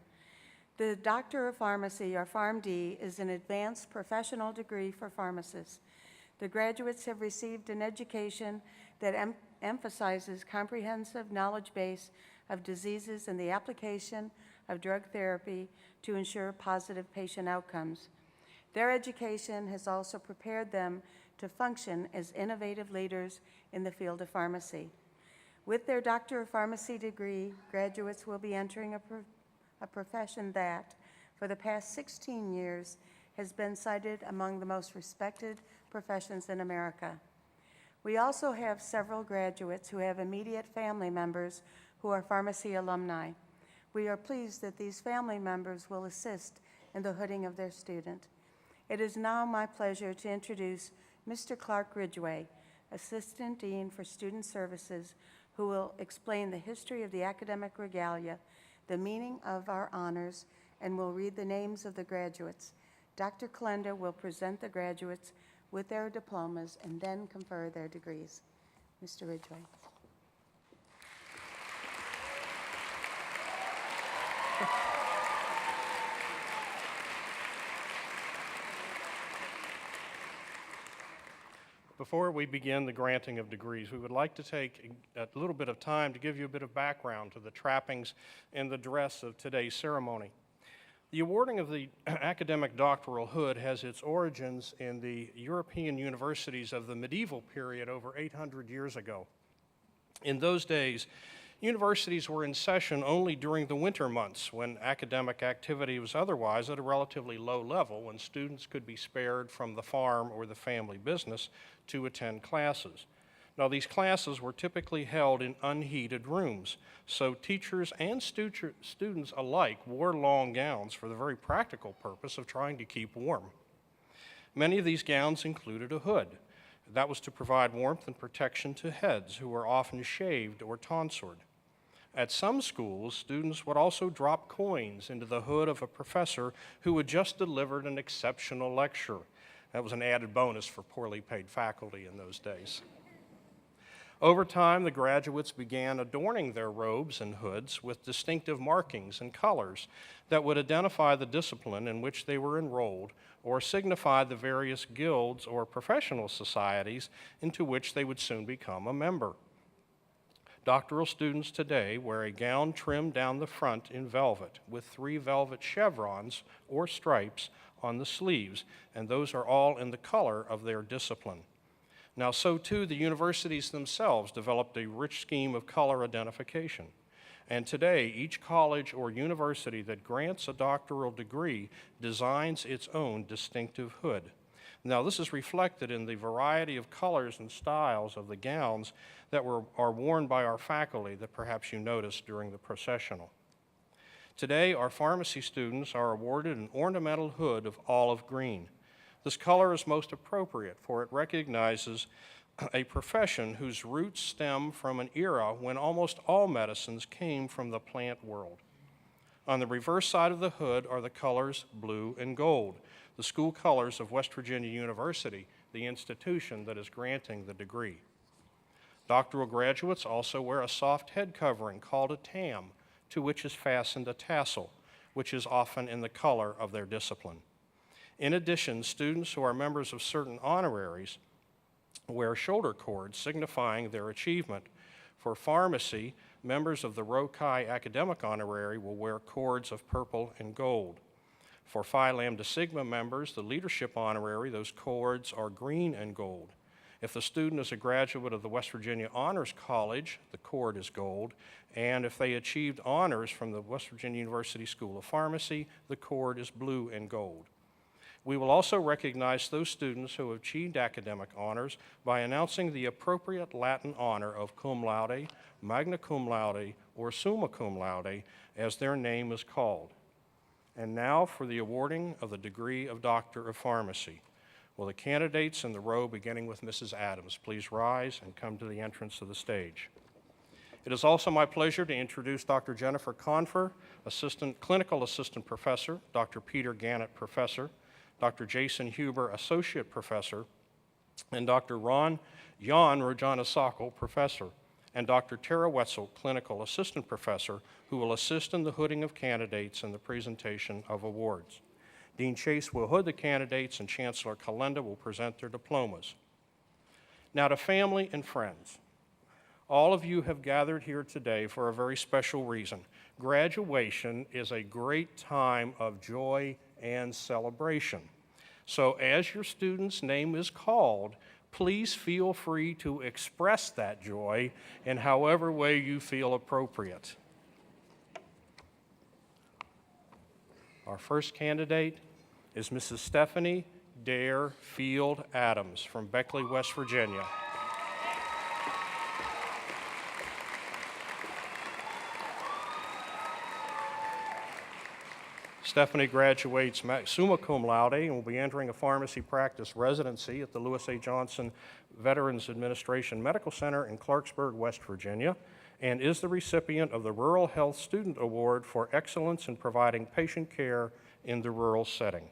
The Doctor of Pharmacy, or PharmD, is an advanced professional degree for pharmacists. The graduates have received an education that emphasizes comprehensive knowledge base of diseases and the application of drug therapy to ensure positive patient outcomes. Their education has also prepared them to function as innovative leaders in the field of pharmacy. With their Doctor of Pharmacy degree, graduates will be entering a profession that, for the past 16 years, has been cited among the most respected professions in America. We also have several graduates who have immediate family members who are pharmacy alumni. We are pleased that these family members will assist in the hooding of their student. It is now my pleasure to introduce Mr. Clark Ridgway, Assistant Dean for Student Services, who will explain the history of the academic regalia, the meaning of our honors, and will read the names of the graduates. Dr. Kalenda will present the graduates with their diplomas and then confer their degrees. Mr. Ridgway. Before we begin the granting of degrees, we would like to take a little bit of time to give you a bit of background to the trappings and the dress of today's ceremony. The awarding of the academic doctoral hood has its origins in the European universities of the medieval period over 800 years ago. In those days, universities were in session only during the winter months when academic activity was otherwise at a relatively low level, when students could be spared from the farm or the family business to attend classes. Now, these classes were typically held in unheated rooms, so teachers and students alike wore long gowns for the very practical purpose of trying to keep warm. Many of these gowns included a hood. That was to provide warmth and protection to heads who were often shaved or tonsured. At some schools, students would also drop coins into the hood of a professor who had just delivered an exceptional lecture. That was an added bonus for poorly paid faculty in those days. Over time, the graduates began adorning their robes and hoods with distinctive markings and colors that would identify the discipline in which they were enrolled or signify the various guilds or professional societies into which they would soon become a member. Doctoral students today wear a gown trimmed down the front in velvet with 3 velvet chevrons or stripes on the sleeves, and those are all in the color of their discipline. Now, so too, the universities themselves developed a rich scheme of color identification. And today, each college or university that grants a doctoral degree designs its own distinctive hood. Now, this is reflected in the variety of colors and styles of the gowns that are worn by our faculty that perhaps you noticed during the processional. Today, our pharmacy students are awarded an ornamental hood of olive green. This color is most appropriate, for it recognizes a profession whose roots stem from an era when almost all medicines came from the plant world. On the reverse side of the hood are the colors blue and gold, the school colors of West Virginia University, the institution that is granting the degree. Doctoral graduates also wear a soft head covering called a tam, to which is fastened a tassel, which is often in the color of their discipline. In addition, students who are members of certain honoraries wear shoulder cords signifying their achievement. For pharmacy, members of the Rho Chi Academic Honorary will wear cords of purple and gold. For Phi Lambda Sigma members, the Leadership Honorary, those cords are green and gold. If the student is a graduate of the West Virginia Honors College, the cord is gold, and if they achieved honors from the West Virginia University School of Pharmacy, the cord is blue and gold. We will also recognize those students who have achieved academic honors by announcing the appropriate Latin honor of cum laude, magna cum laude, or summa cum laude, as their name is called. And now for the awarding of the degree of Doctor of Pharmacy. Will the candidates in the row, beginning with Mrs. Adams, please rise and come to the entrance of the stage. It is also my pleasure to introduce Dr. Jennifer Confer, Clinical Assistant Professor, Dr. Peter Gannett, Professor, Dr. Jason Huber, Associate Professor, and Dr. Jan Rojanasakal, Professor, and Dr. Tara Wetzel, Clinical Assistant Professor, who will assist in the hooding of candidates and the presentation of awards. Dean Chase will hood the candidates, and Chancellor Kalenda will present their diplomas. Now to family and friends. All of you have gathered here today for a very special reason. Graduation is a great time of joy and celebration. So as your student's name is called, please feel free to express that joy in however way you feel appropriate. Our first candidate is Mrs. Stephanie Dare Field Adams from Beckley, West Virginia. Stephanie graduates summa cum laude and will be entering a pharmacy practice residency at the Lewis A. Johnson Veterans Administration Medical Center in Clarksburg, West Virginia, and is the recipient of the Rural Health Student Award for excellence in providing patient care in the rural setting.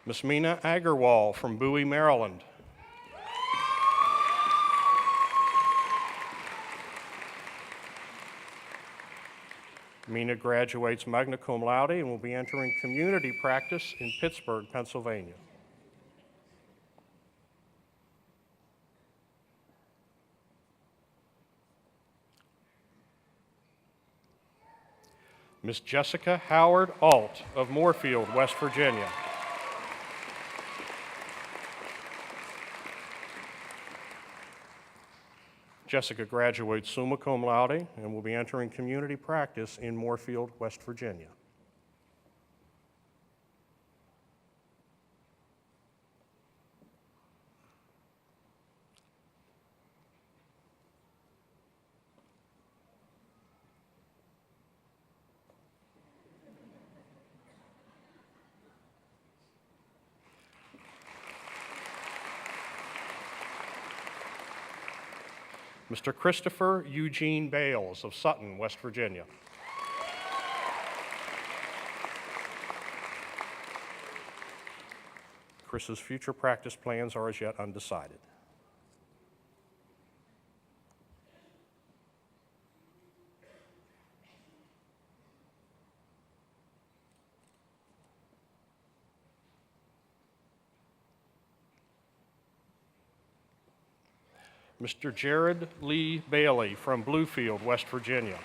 Ms. Mina Agarwal from Bowie, Maryland. Mina graduates magna cum laude and will be entering community practice in Pittsburgh, Pennsylvania. Ms. Jessica Howard Alt of Moorfield, West Virginia. Jessica graduates summa cum laude and will be entering community practice in Moorfield, West Virginia. Mr. Christopher Eugene Bales of Sutton, West Virginia. Chris's future practice plans are as yet undecided. Mr. Jared Lee Bailey from Bluefield, West Virginia.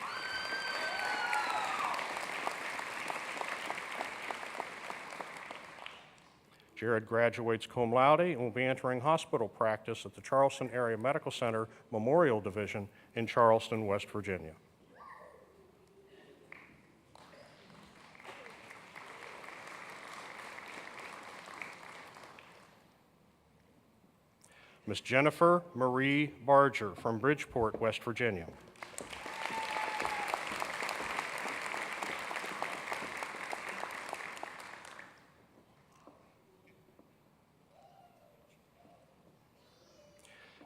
Jared graduates cum laude and will be entering hospital practice at the Charleston Area Medical Center Memorial Division in Charleston, West Virginia. Ms. Jennifer Marie Barger from Bridgeport, West Virginia.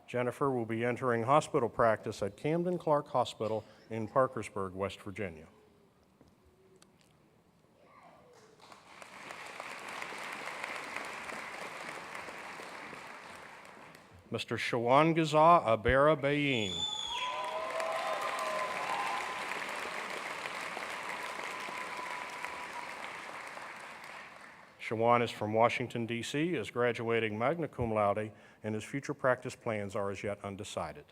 Jennifer will be entering hospital practice at Camden Clark Hospital in Parkersburg, West Virginia. Mr. Shawangiza Abera Bayin. Shawan is from Washington, D.C., is graduating magna cum laude, and his future practice plans are as yet undecided.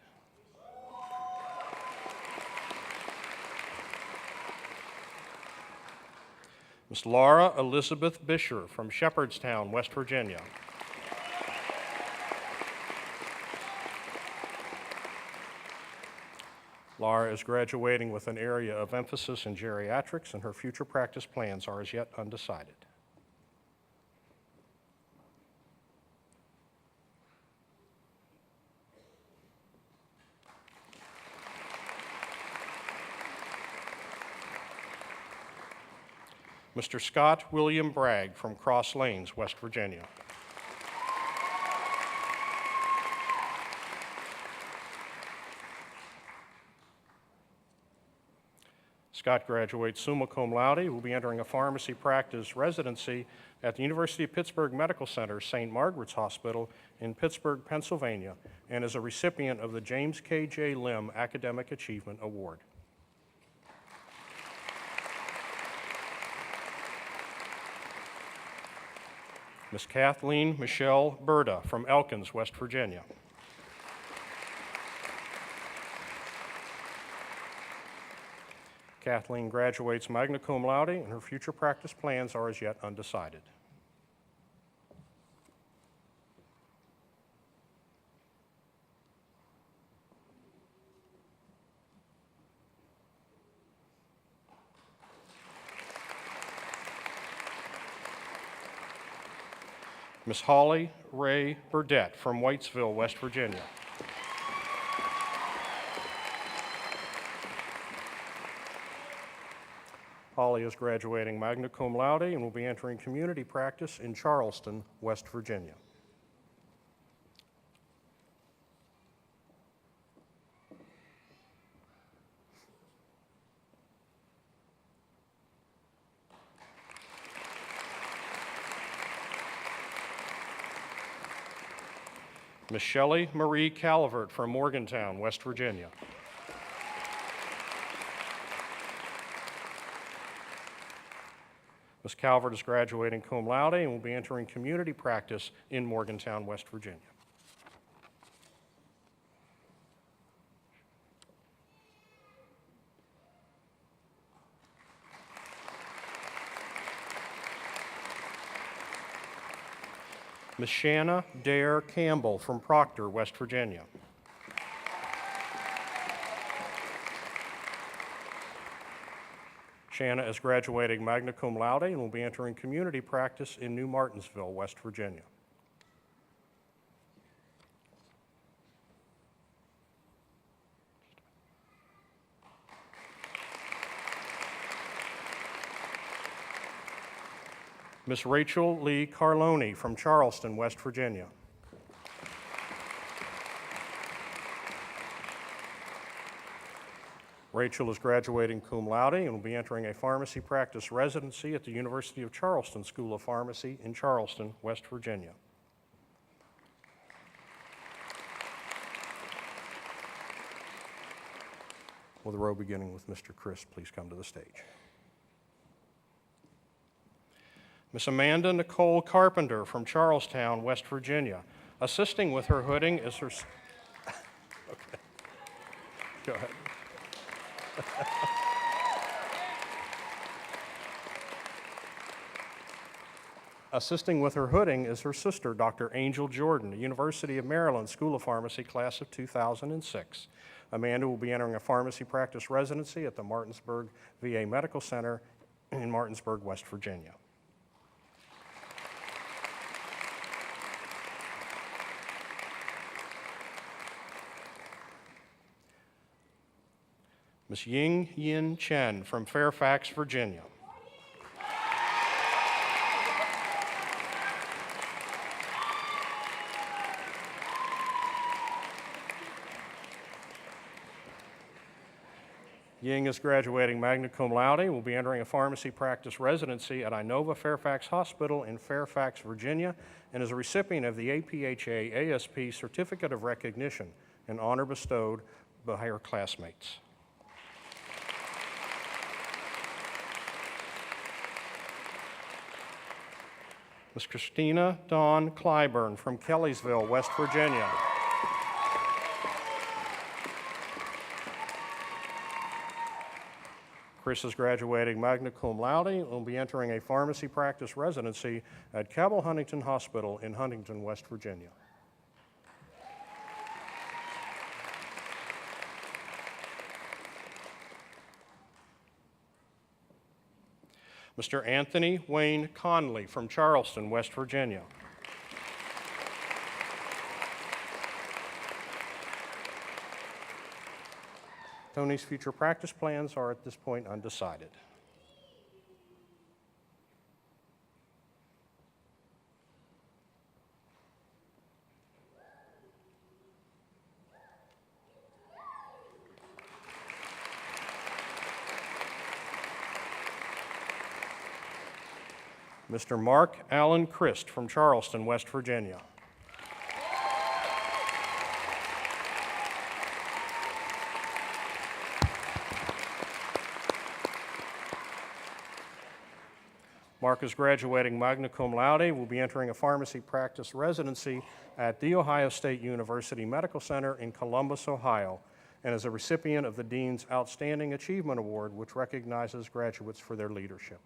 Ms. Laura Elizabeth Bisher from Shepherdstown, West Virginia. Laura is graduating with an area of emphasis in geriatrics, and her future practice plans are as yet undecided. Mr. Scott William Bragg from Cross Lanes, West Virginia. Scott graduates summa cum laude, will be entering a pharmacy practice residency at the University of Pittsburgh Medical Center, St. Margaret's Hospital in Pittsburgh, Pennsylvania, and is a recipient of the James K.J. Lim Academic Achievement Award. Ms. Kathleen Michelle Berta from Elkins, West Virginia. Kathleen graduates magna cum laude, and her future practice plans are as yet undecided. Ms. Holly Ray Burdette from Whitesville, West Virginia. Holly is graduating magna cum laude and will be entering community practice in Charleston, West Virginia. Ms. Shelley Marie Calvert from Morgantown, West Virginia. Ms. Calvert is graduating cum laude and will be entering community practice in Morgantown, West Virginia. Ms. Shanna Dare Campbell from Proctor, West Virginia. Shanna is graduating magna cum laude and will be entering community practice in New Martinsville, West Virginia. Ms. Rachel Lee Carloni from Charleston, West Virginia. Rachel is graduating cum laude and will be entering a pharmacy practice residency at the University of Charleston School of Pharmacy in Charleston, West Virginia. Will the row beginning with Mr. Chris please come to the stage? Miss Amanda Nicole Carpenter from Charlestown, West Virginia. Assisting with her hooding is her... Okay. Go ahead. Assisting with her hooding is her sister, Dr. Angel Jordan, University of Maryland School of Pharmacy, class of 2006. Amanda will be entering a pharmacy practice residency at the Martinsburg VA Medical Center in Martinsburg, West Virginia. Ms. Ying Yin Chen from Fairfax, Virginia. Ying is graduating magna cum laude and will be entering a pharmacy practice residency at Inova Fairfax Hospital in Fairfax, Virginia, and is a recipient of the APHA ASP Certificate of Recognition, an honor bestowed by her classmates. Ms. Christina Dawn Clyburn from Kellysville, West Virginia. Chris is graduating magna cum laude and will be entering a pharmacy practice residency at Cabell Huntington Hospital in Huntington, West Virginia. Mr. Anthony Wayne Conley from Charleston, West Virginia. Tony's future practice plans are at this point undecided. Mr. Mark Allen Christ from Charleston, West Virginia. Mark is graduating magna cum laude, will be entering a pharmacy practice residency at The Ohio State University Medical Center in Columbus, Ohio, and is a recipient of the Dean's Outstanding Achievement Award, which recognizes graduates for their leadership.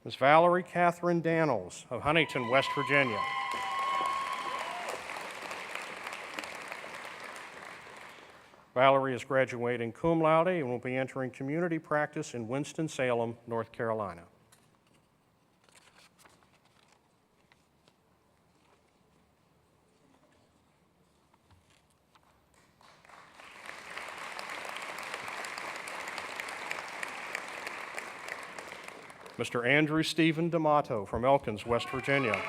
Ms. Valerie Catherine Daniels of Huntington, West Virginia. Valerie is graduating cum laude and will be entering community practice in Winston-Salem, North Carolina. Mr. Andrew Stephen D'Amato from Elkins, West Virginia.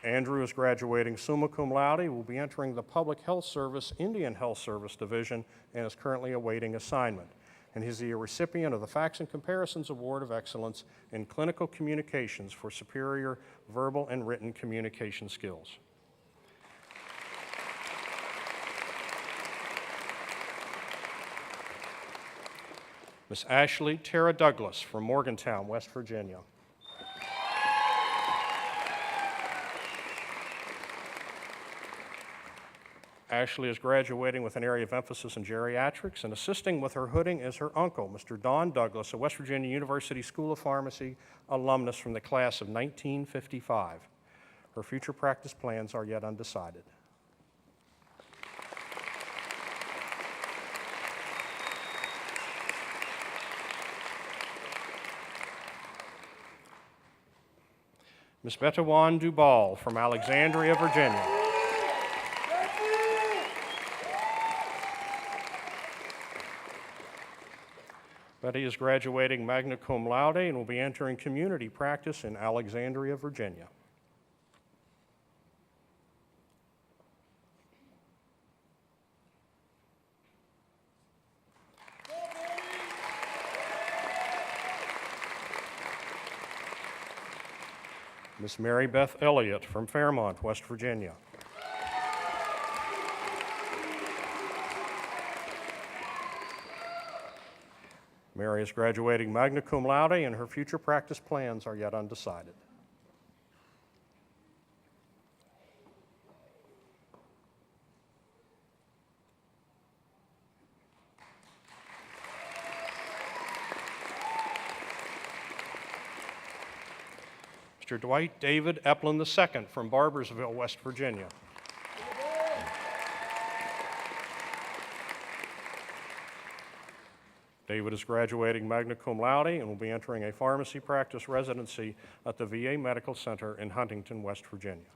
Andrew is graduating summa cum laude, will be entering the Public Health Service Indian Health Service Division, and is currently awaiting assignment. And he's the recipient of the Facts and Comparisons Award of Excellence in Clinical Communications for superior verbal and written communication skills. Miss Ashley Tara Douglas from Morgantown, West Virginia. Ashley is graduating with an area of emphasis in geriatrics, and assisting with her hooding is her uncle, Mr. Don Douglas, a West Virginia University School of Pharmacy alumnus from the class of 1955. Her future practice plans are yet undecided. Ms. Betawan Dubal from Alexandria, Virginia. Betty is graduating magna cum laude and will be entering community practice in Alexandria, Virginia. Miss Mary Beth Elliott from Fairmont, West Virginia. Mary is graduating magna cum laude, and her future practice plans are yet undecided. Mr. Dwight David Eplin II from Barbersville, West Virginia. David is graduating magna cum laude and will be entering a pharmacy practice residency at the VA Medical Center in Huntington, West Virginia.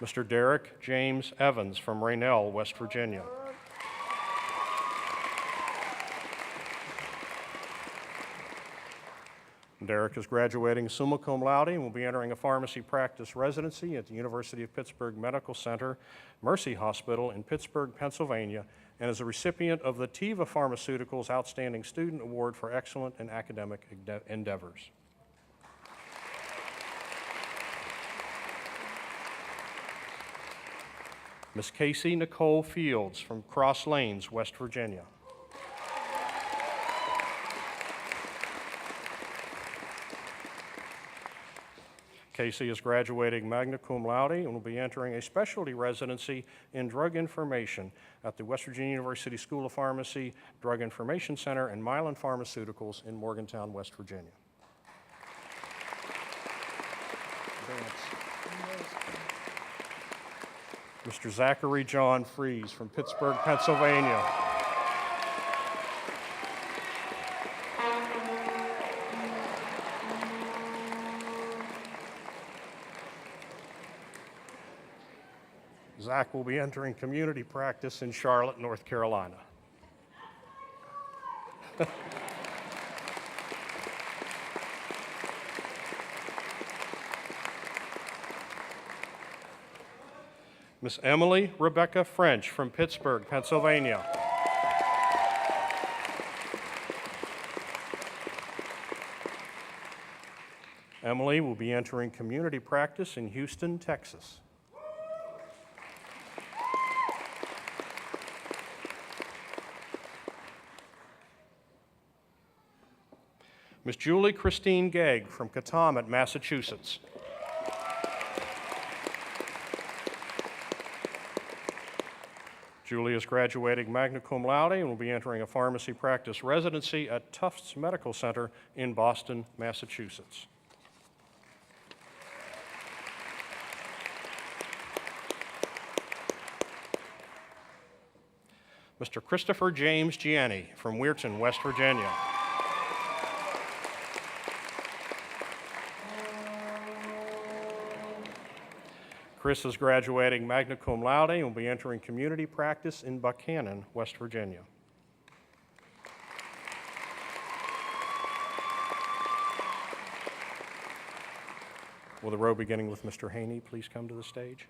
Mr. Derek James Evans from Raynell, West Virginia. Derek is graduating summa cum laude and will be entering a pharmacy practice residency at the University of Pittsburgh Medical Center, Mercy Hospital in Pittsburgh, Pennsylvania, and is a recipient of the Teva Pharmaceuticals Outstanding Student Award for Excellent in Academic Endeavors. Miss Casey Nicole Fields from Cross Lanes, West Virginia. Casey is graduating magna cum laude and will be entering a specialty residency in drug information at the West Virginia University School of Pharmacy Drug Information Center and Mylan Pharmaceuticals in Morgantown, West Virginia. Mr. Zachary John Fries from Pittsburgh, Pennsylvania. Zach will be entering community practice in Charlotte, North Carolina. Miss Emily Rebecca French from Pittsburgh, Pennsylvania. Emily will be entering community practice in Houston, Texas. Miss Julie Christine Gegg from Katamet, Massachusetts. Julie is graduating magna cum laude and will be entering a pharmacy practice residency at Tufts Medical Center in Boston, Massachusetts. Mr. Christopher James Gianni from Weirton, West Virginia. Chris is graduating magna cum laude and will be entering community practice in Buchanan, West Virginia. Will the row beginning with Mr. Haney please come to the stage?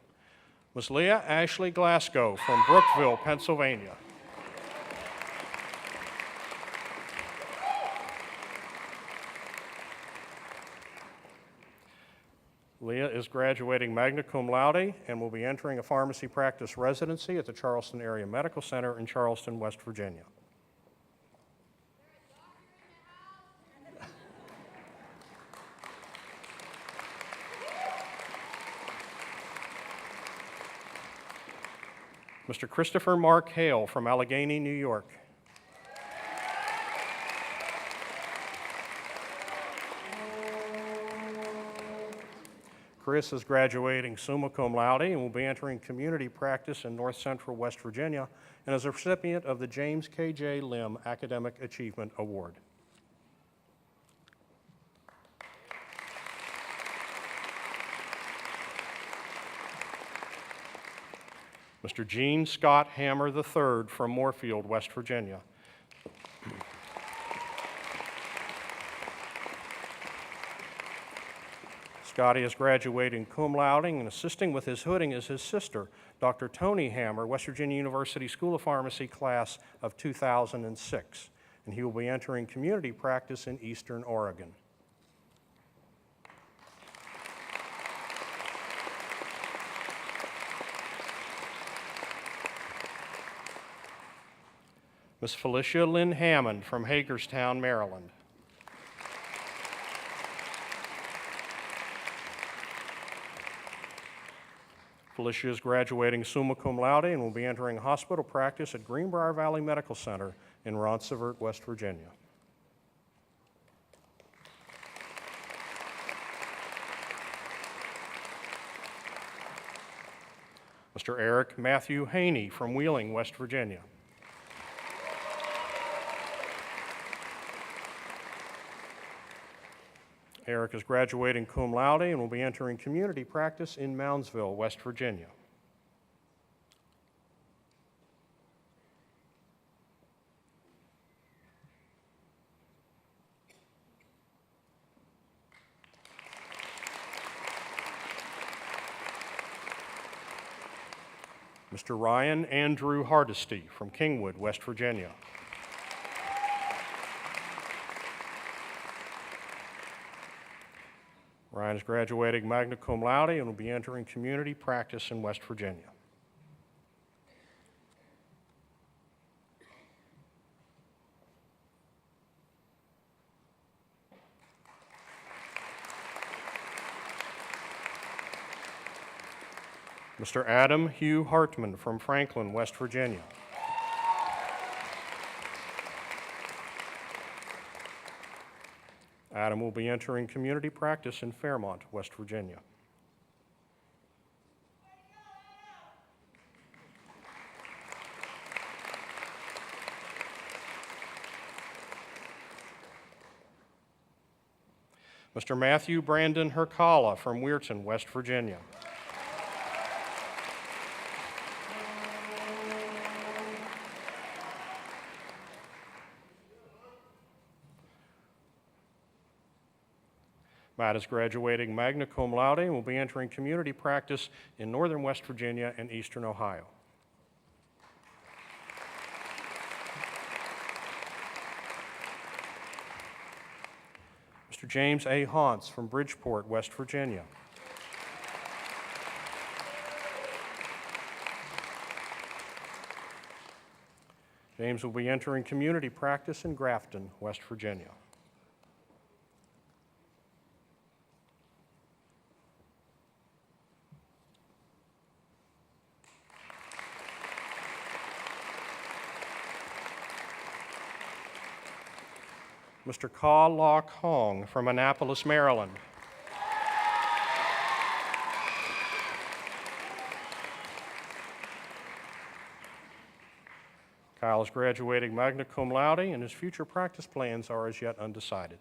Ms. Leah Ashley Glasgow from Brookville, Pennsylvania. Leah is graduating magna cum laude and will be entering a pharmacy practice residency at the Charleston Area Medical Center in Charleston, West Virginia. Mr. Christopher Mark Hale from Allegheny, New York. Chris is graduating summa cum laude and will be entering community practice in North Central West Virginia and is a recipient of the James K.J. Lim Academic Achievement Award. Mr. Gene Scott Hammer III from Moorfield, West Virginia. Scotty is graduating cum laude and assisting with his hooding is his sister, Dr. Tony Hammer, West Virginia University School of Pharmacy class of 2006, and he will be entering community practice in Eastern Oregon. Ms. Felicia Lynn Hammond from Hagerstown, Maryland. Felicia is graduating summa cum laude and will be entering hospital practice at Greenbrier Valley Medical Center in Ronceverte, West Virginia. Mr. Eric Matthew Haney from Wheeling, West Virginia. Eric is graduating cum laude and will be entering community practice in Moundsville, West Virginia. Mr. Ryan Andrew Hardesty from Kingwood, West Virginia. Ryan is graduating magna cum laude and will be entering community practice in West Virginia. Mr. Adam Hugh Hartman from Franklin, West Virginia. Adam will be entering community practice in Fairmont, West Virginia. Mr. Matthew Brandon Hercala from Weirton, West Virginia. Matt is graduating magna cum laude and will be entering community practice in northern West Virginia and eastern Ohio. Mr. James A. Hauntz from Bridgeport, West Virginia. James will be entering community practice in Grafton, West Virginia. Mr. Ka Lok Hong from Annapolis, Maryland. Kyle is graduating magna cum laude, and his future practice plans are as yet undecided.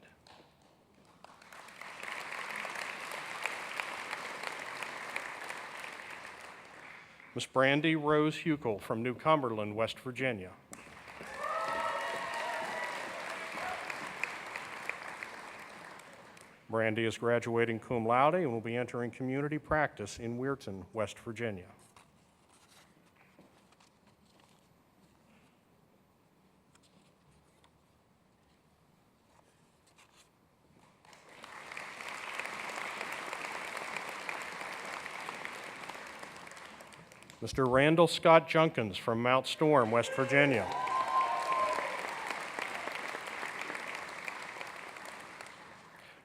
Miss Brandy Rose Huckel from New Cumberland, West Virginia. Brandy is graduating cum laude and will be entering community practice in Weirton, West Virginia. Mr. Randall Scott Junkins from Mount Storm, West Virginia.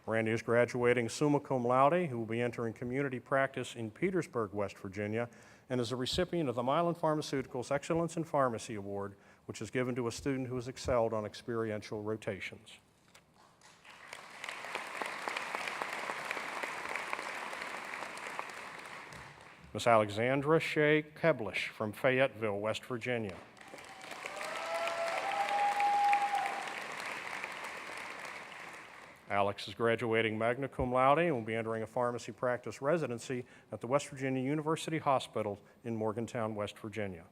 Randy is graduating summa cum laude, who will be entering community practice in Petersburg, West Virginia, and is a recipient of the Mylan Pharmaceuticals Excellence in Pharmacy Award, which is given to a student who has excelled on experiential rotations. Miss Alexandra Shea Keblish from Fayetteville, West Virginia. Alex is graduating magna cum laude and will be entering a pharmacy practice residency at the West Virginia University Hospital in Morgantown, West Virginia.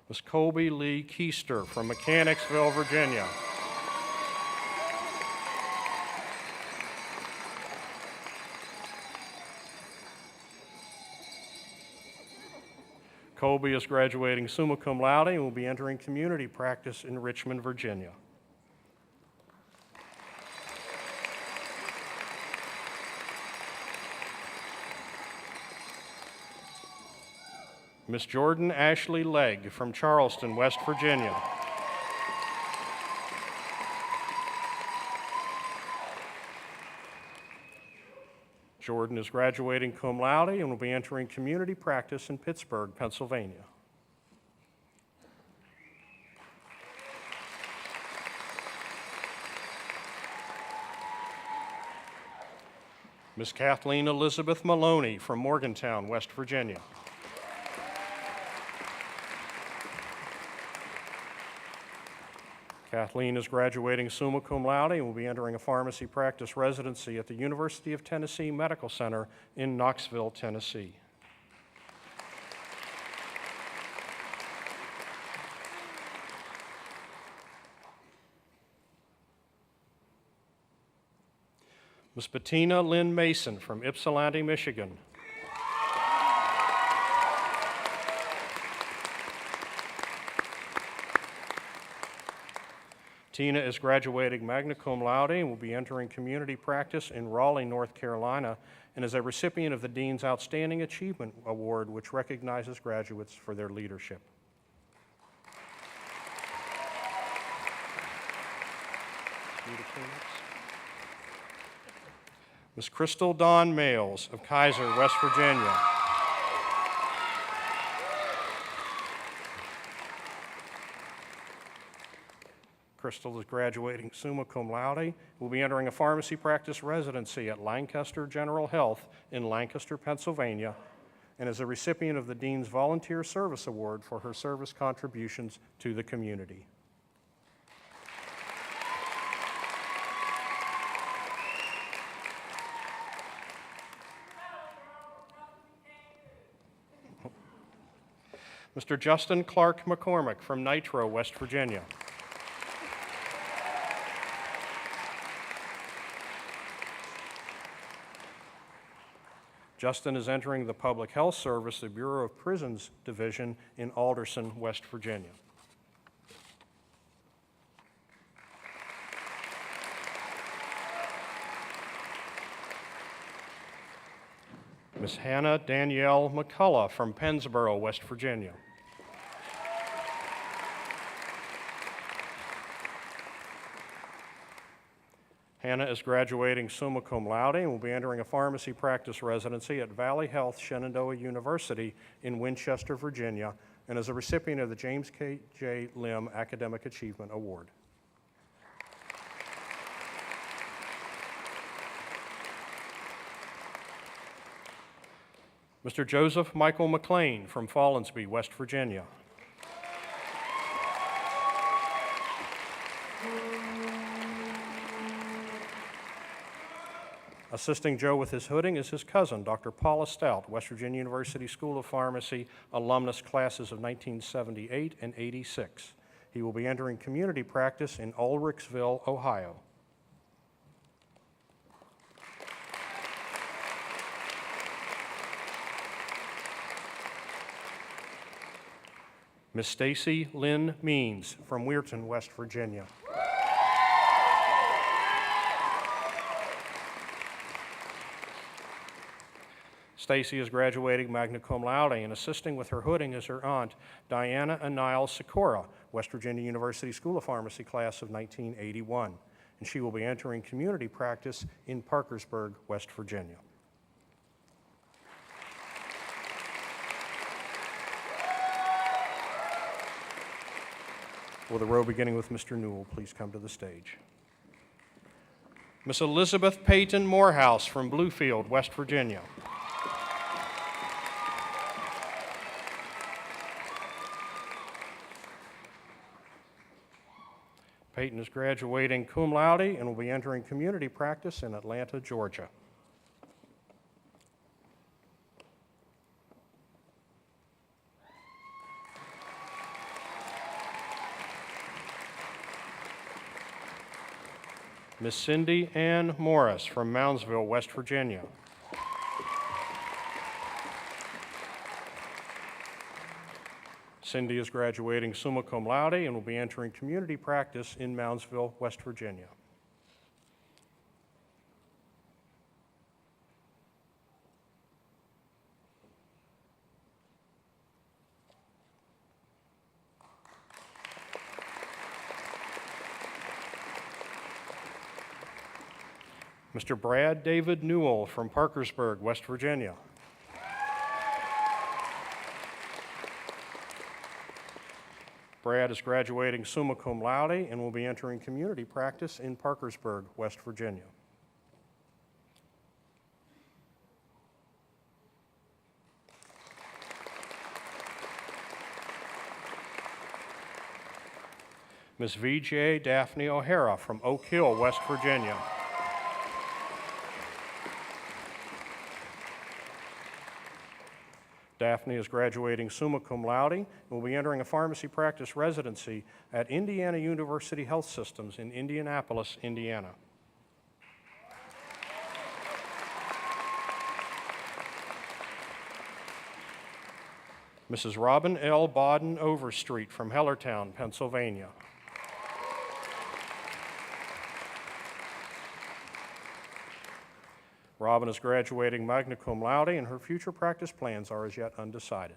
Ms. Colby Lee Keister from Mechanicsville, Virginia. Colby is graduating summa cum laude and will be entering community practice in Richmond, Virginia. Miss Jordan Ashley Legg from Charleston, West Virginia. Jordan is graduating cum laude and will be entering community practice in Pittsburgh, Pennsylvania. Miss Kathleen Elizabeth Maloney from Morgantown, West Virginia. Kathleen is graduating summa cum laude and will be entering a pharmacy practice residency at the University of Tennessee Medical Center in Knoxville, Tennessee. Ms. Bettina Lynn Mason from Ypsilanti, Michigan. Tina is graduating magna cum laude and will be entering community practice in Raleigh, North Carolina, and is a recipient of the Dean's Outstanding Achievement Award, which recognizes graduates for their leadership. Ms. Crystal Dawn Males of Kaiser, West Virginia. Crystal is graduating summa cum laude, will be entering a pharmacy practice residency at Lancaster General Health in Lancaster, Pennsylvania, and is a recipient of the Dean's Volunteer Service Award for her service contributions to the community. Mr. Justin Clark McCormick from Nitro, West Virginia. Justin is entering the Public Health Service, the Bureau of Prisons Division in Alderson, West Virginia. Ms. Hannah Danielle McCullough from Pennsboro, West Virginia. Hannah is graduating summa cum laude and will be entering a pharmacy practice residency at Valley Health Shenandoah University in Winchester, Virginia, and is a recipient of the James K. J. Lim Academic Achievement Award. Mr. Joseph Michael McLean from Fallensby, West Virginia. Assisting Joe with his hooding is his cousin, Dr. Paula Stout, West Virginia University School of Pharmacy alumnus, classes of 1978 and 86. He will be entering community practice in Ulrichsville, Ohio. Miss Stacy Lynn Means from Weirton, West Virginia. Stacy is graduating magna cum laude, and assisting with her hooding is her aunt, Diana Anile Sikora, West Virginia University School of Pharmacy class of 1981. And she will be entering community practice in Parkersburg, West Virginia. Will the row beginning with Mr. Newell please come to the stage? Miss Elizabeth Peyton Morehouse from Bluefield, West Virginia. Peyton is graduating cum laude and will be entering community practice in Atlanta, Georgia. Miss Cindy Ann Morris from Moundsville, West Virginia. Cindy is graduating summa cum laude and will be entering community practice in Moundsville, West Virginia. Mr. Brad David Newell from Parkersburg, West Virginia. Brad is graduating summa cum laude and will be entering community practice in Parkersburg, West Virginia. Ms. V.J. Daphne O'Hara from Oak Hill, West Virginia. Daphne is graduating summa cum laude and will be entering a pharmacy practice residency at Indiana University Health Systems in Indianapolis, Indiana. Mrs. Robin L. Bodden Overstreet from Hellertown, Pennsylvania. Robin is graduating magna cum laude, and her future practice plans are as yet undecided.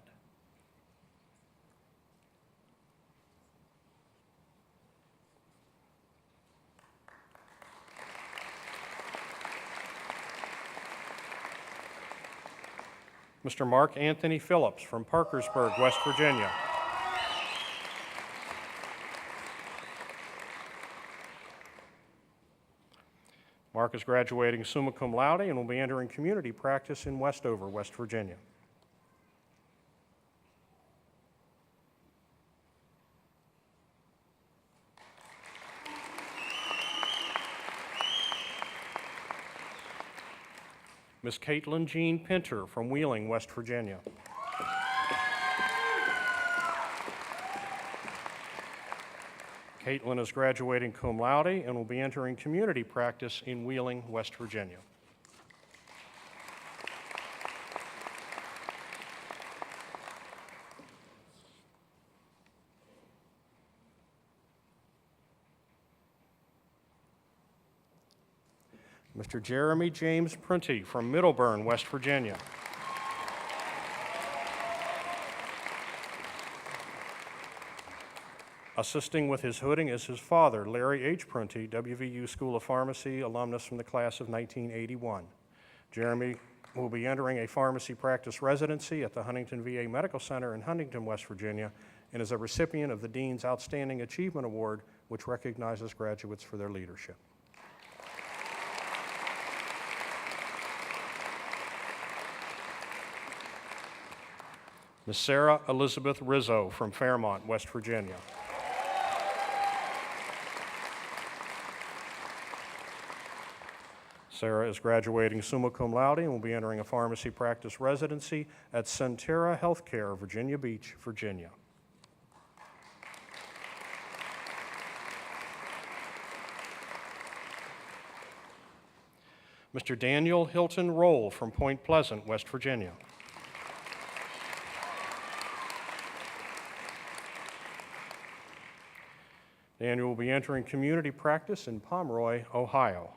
Mr. Mark Anthony Phillips from Parkersburg, West Virginia. Mark is graduating summa cum laude and will be entering community practice in Westover, West Virginia. Miss Caitlin Jean Pinter from Wheeling, West Virginia. Caitlin is graduating cum laude and will be entering community practice in Wheeling, West Virginia. Mr. Jeremy James Prunty from Middleburn, West Virginia. Assisting with his hooding is his father, Larry H. Prunty, WVU School of Pharmacy alumnus from the class of 1981. Jeremy will be entering a pharmacy practice residency at the Huntington VA Medical Center in Huntington, West Virginia, and is a recipient of the Dean's Outstanding Achievement Award, which recognizes graduates for their leadership. Ms. Sarah Elizabeth Rizzo from Fairmont, West Virginia. Sarah is graduating summa cum laude and will be entering a pharmacy practice residency at Centera Healthcare, Virginia Beach, Virginia. Mr. Daniel Hilton Roll from Point Pleasant, West Virginia. Daniel will be entering community practice in Pomeroy, Ohio.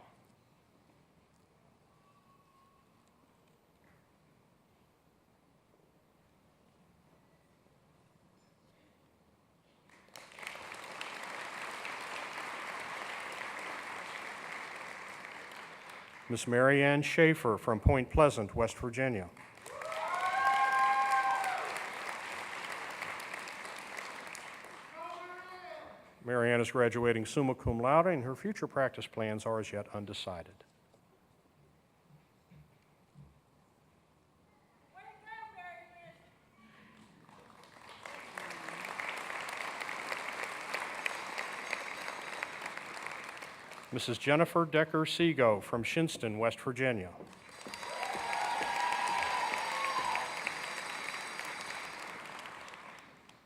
Miss Mary Ann Schaefer from Point Pleasant, West Virginia. Mary Ann is graduating summa cum laude, and her future practice plans are as yet undecided. Mrs. Jennifer Decker Seago from Shinston, West Virginia.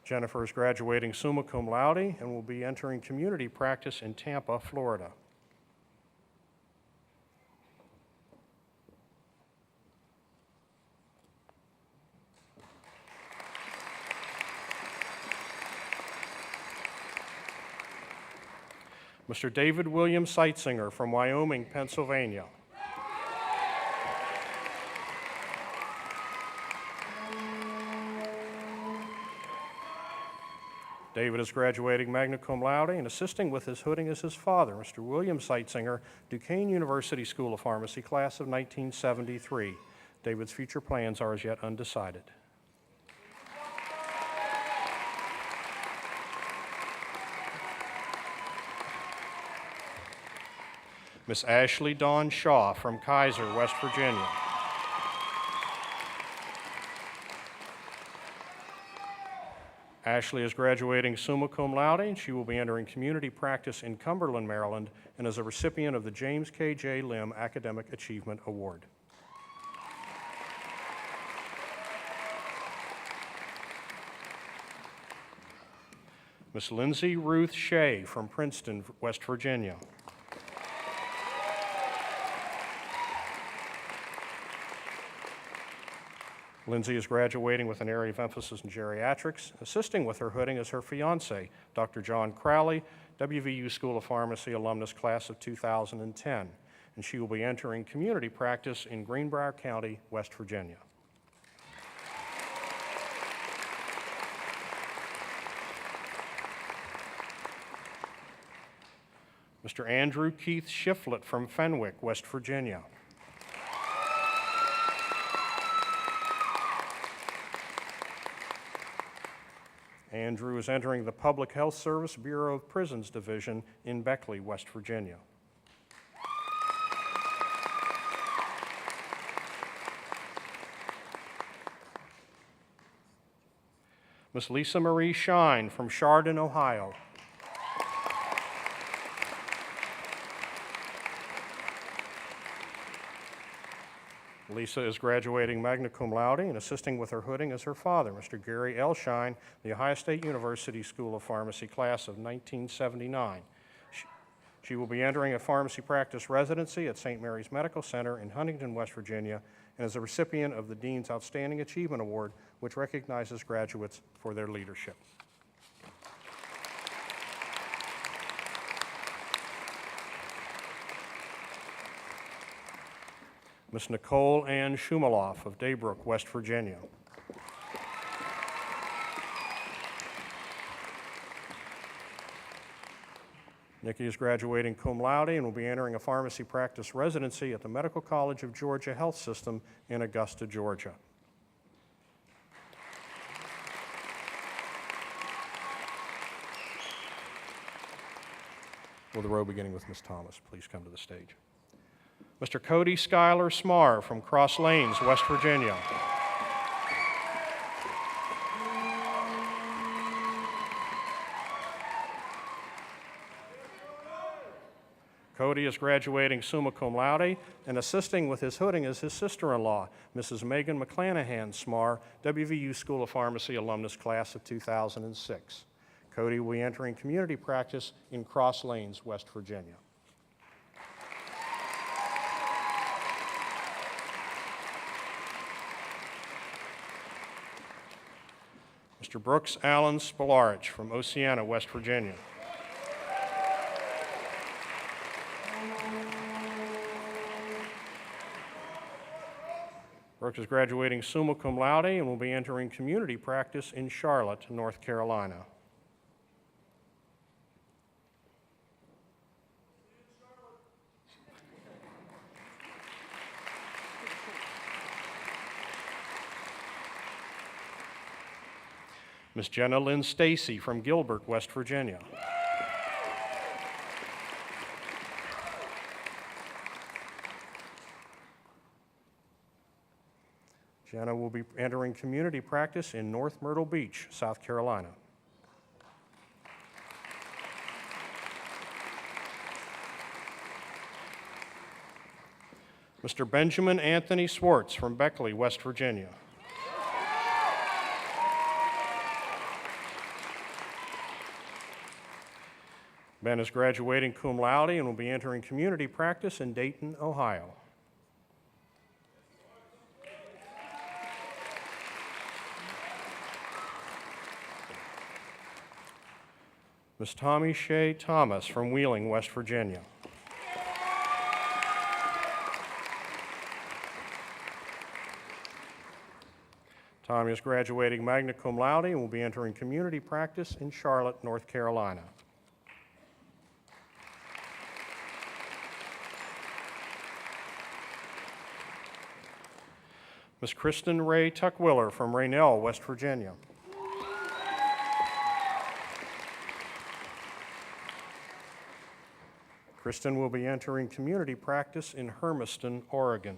Jennifer is graduating summa cum laude and will be entering community practice in Tampa, Florida. Mr. David William Seitzinger from Wyoming, Pennsylvania. David is graduating magna cum laude and assisting with his hooding is his father, Mr. William Seitzinger, Duquesne University School of Pharmacy, class of 1973. David's future plans are as yet undecided. Miss Ashley Dawn Shaw from Kaiser, West Virginia. Ashley is graduating summa cum laude, and she will be entering community practice in Cumberland, Maryland, and is a recipient of the James K. J. Lim Academic Achievement Award. Miss Lindsay Ruth Shea from Princeton, West Virginia. Lindsay is graduating with an area of emphasis in geriatrics. Assisting with her hooding is her fiance, Dr. John Crowley, WVU School of Pharmacy alumnus class of 2010, and she will be entering community practice in Greenbrier County, West Virginia. Mr. Andrew Keith Shiflett from Fenwick, West Virginia. Andrew is entering the Public Health Service Bureau of Prisons Division in Beckley, West Virginia. Miss Lisa Marie Shine from Chardon, Ohio. Lisa is graduating magna cum laude, and assisting with her hooding is her father, Mr. Gary L. Shine, the Ohio State University School of Pharmacy class of 1979. She will be entering a pharmacy practice residency at St. Mary's Medical Center in Huntington, West Virginia, and is a recipient of the Dean's Outstanding Achievement Award, which recognizes graduates for their leadership. Miss Nicole Ann Shumaloff of Daybrook, West Virginia. Nikki is graduating cum laude and will be entering a pharmacy practice residency at the Medical College of Georgia Health System in Augusta, Georgia. Will the row beginning with Ms. Thomas please come to the stage? Mr. Cody Schuyler Smar from Cross Lanes, West Virginia. Cody is graduating summa cum laude, and assisting with his hooding is his sister-in-law, Mrs. Megan McClanahan Smar, WVU School of Pharmacy alumnus class of 2006. Cody will be entering community practice in Cross Lanes, West Virginia. Mr. Brooks Allen Spilarich from Oceana, West Virginia. Brooks is graduating summa cum laude and will be entering community practice in Charlotte, North Carolina. Miss Jenna Lynn Stacy from Gilbert, West Virginia. Jenna will be entering community practice in North Myrtle Beach, South Carolina. Mr. Benjamin Anthony Swartz from Beckley, West Virginia. Ben is graduating cum laude and will be entering community practice in Dayton, Ohio. Ms. Tommy Shea Thomas from Wheeling, West Virginia. Tommy is graduating magna cum laude and will be entering community practice in Charlotte, North Carolina. Ms. Kristen Ray Tuckwiller from Raynell, West Virginia. Kristen will be entering community practice in Hermiston, Oregon.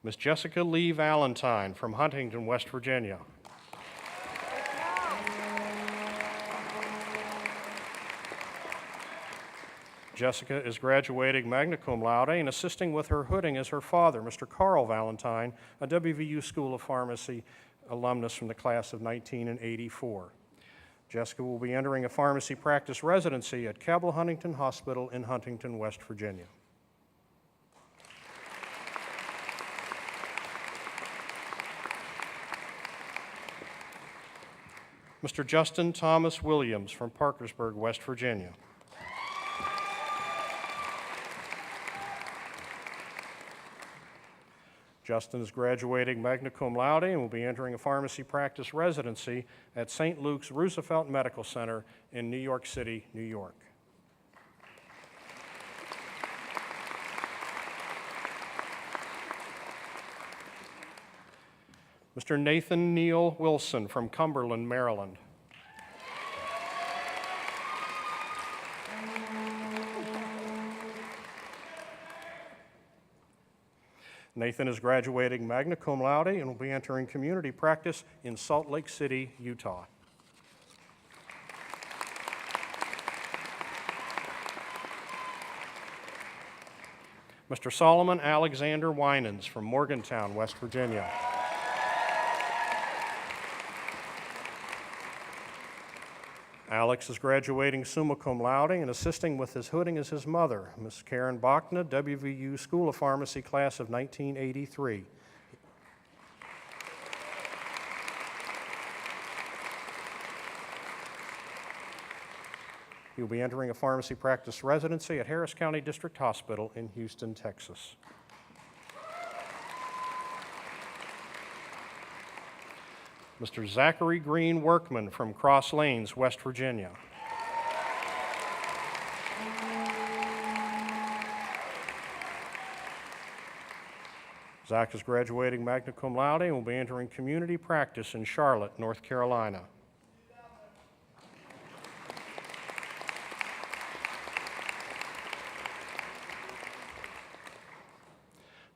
Ms. Jessica Lee Valentine from Huntington, West Virginia. Jessica is graduating magna cum laude, and assisting with her hooding is her father, Mr. Carl Valentine, a WVU School of Pharmacy alumnus from the class of 1984. Jessica will be entering a pharmacy practice residency at Cabell Huntington Hospital in Huntington, West Virginia. Mr. Justin Thomas Williams from Parkersburg, West Virginia. Justin is graduating magna cum laude and will be entering a pharmacy practice residency at St. Luke's Roosevelt Medical Center in New York City, New York. Mr. Nathan Neal Wilson from Cumberland, Maryland. Nathan is graduating magna cum laude and will be entering community practice in Salt Lake City, Utah. Mr. Solomon Alexander Winans from Morgantown, West Virginia. Alex is graduating summa cum laude, and assisting with his hooding is his mother, Ms. Karen Bachna, WVU School of Pharmacy class of 1983. He'll be entering a pharmacy practice residency at Harris County District Hospital in Houston, Texas. Mr. Zachary Green Workman from Cross Lanes, West Virginia. Zach is graduating magna cum laude and will be entering community practice in Charlotte, North Carolina.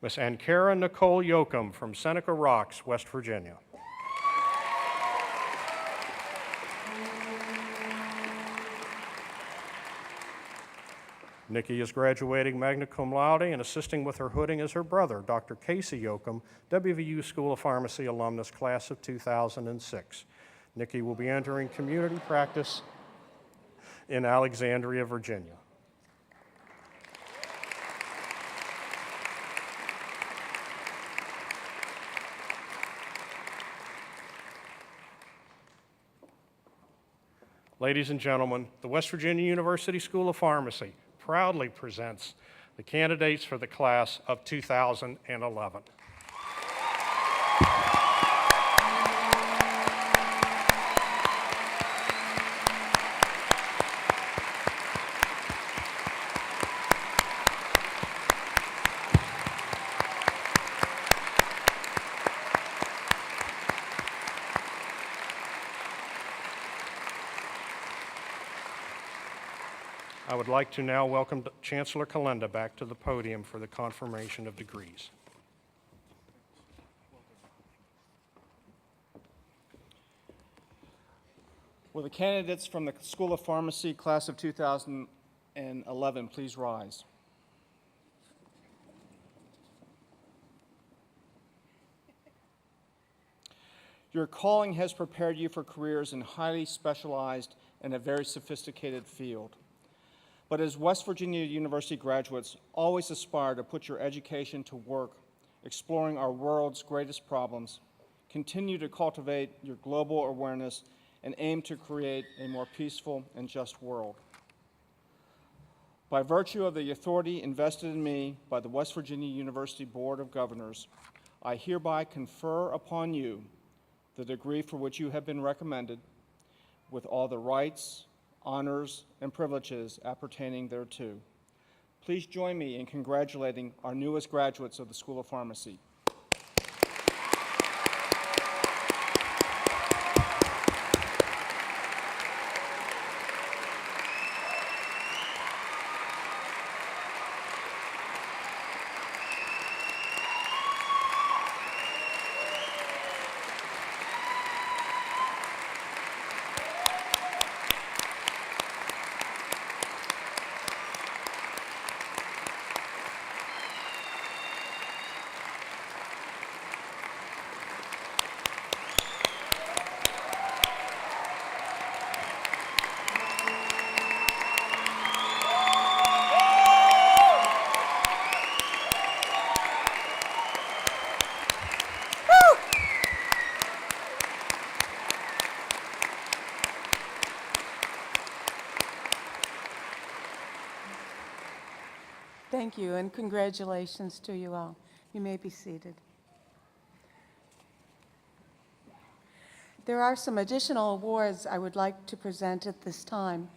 Miss Ankara Nicole Yoakum from Seneca Rocks, West Virginia. Nikki is graduating magna cum laude, and assisting with her hooding is her brother, Dr. Casey Yoakum, WVU School of Pharmacy alumnus, class of 2006. Nikki will be entering community practice in Alexandria, Virginia. Ladies and gentlemen, the West Virginia University School of Pharmacy proudly presents the candidates for the class of 2011. I would like to now welcome Chancellor Kalenda back to the podium for the confirmation of degrees. Will the candidates from the School of Pharmacy class of 2011 please rise? Your calling has prepared you for careers in highly specialized and a very sophisticated field. But as West Virginia University graduates, always aspire to put your education to work, exploring our world's greatest problems. Continue to cultivate your global awareness and aim to create a more peaceful and just world. By virtue of the authority invested in me by the West Virginia University Board of Governors, I hereby confer upon you the degree for which you have been recommended, with all the rights, honors, and privileges appertaining thereto. Please join me in congratulating our newest graduates of the School of Pharmacy. Thank you, and congratulations to you all. You may be seated. There are some additional awards I would like to present at this time.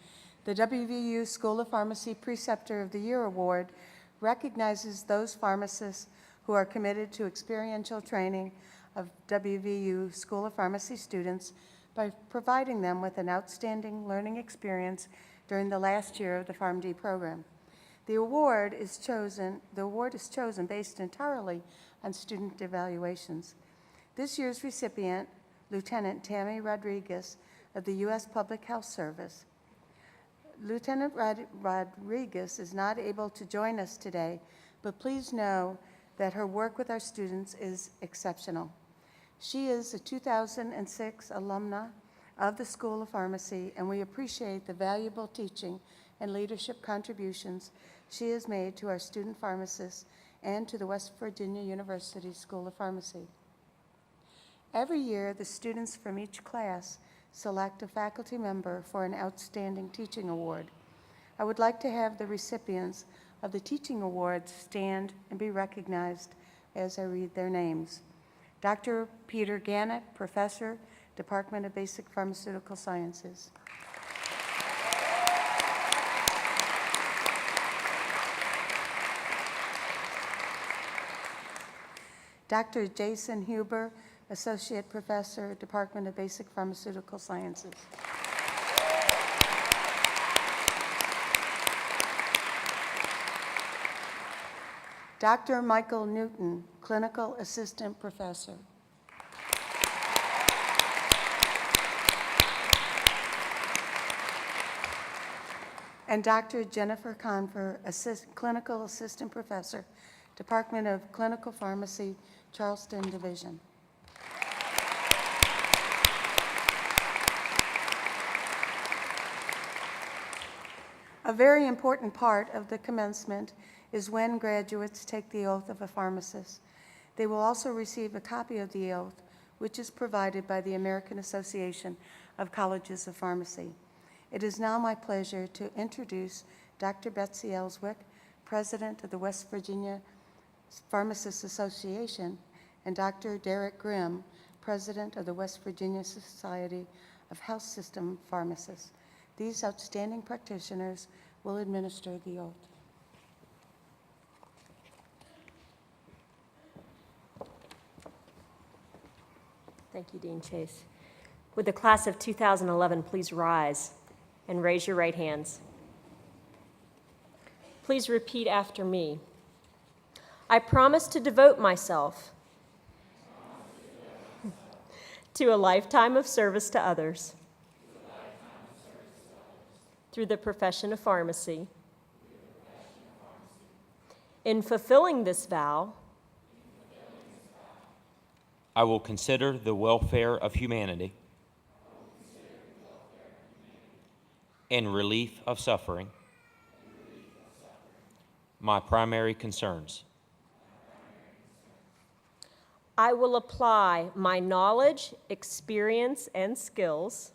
The WVU School of Pharmacy Preceptor of the Year Award recognizes those pharmacists who are committed to experiential training of WVU School of Pharmacy students by providing them with an outstanding learning experience during the last year of the PharmD program. The award is chosen based entirely on student evaluations. This year's recipient, Lieutenant Tammy Rodriguez of the U.S. Public Health Service. Lieutenant Rodriguez is not able to join us today, but please know that her work with our students is exceptional. She is a 2006 alumna of the School of Pharmacy, and we appreciate the valuable teaching and leadership contributions she has made to our student pharmacists and to the West Virginia University School of Pharmacy. Every year, the students from each class select a faculty member for an Outstanding Teaching Award. I would like to have the recipients of the Teaching Awards stand and be recognized as I read their names. Dr. Peter Gannett, Professor, Department of Basic Pharmaceutical Sciences. Dr. Jason Huber, Associate Professor, Department of Basic Pharmaceutical Sciences. Dr. Michael Newton, Clinical Assistant Professor. And Dr. Jennifer Confer, Clinical Assistant Professor, Department of Clinical Pharmacy, Charleston Division. A very important part of the commencement is when graduates take the oath of a pharmacist. They will also receive a copy of the oath, which is provided by the American Association of Colleges of Pharmacy. It is now my pleasure to introduce Dr. Betsy Ellswick, President of the West Virginia Pharmacists Association, and Dr. Derek Grimm, President of the West Virginia Society of Health System Pharmacists. These outstanding practitioners will administer the oath. Thank you, Dean Chase. Would the class of 2011 please rise and raise your right hands? Please repeat after me. I promise to devote myself to a lifetime of service to others through the profession of pharmacy. In fulfilling this vow, I will consider the welfare of humanity and relief of suffering my primary concerns. I will apply my knowledge, experience, and skills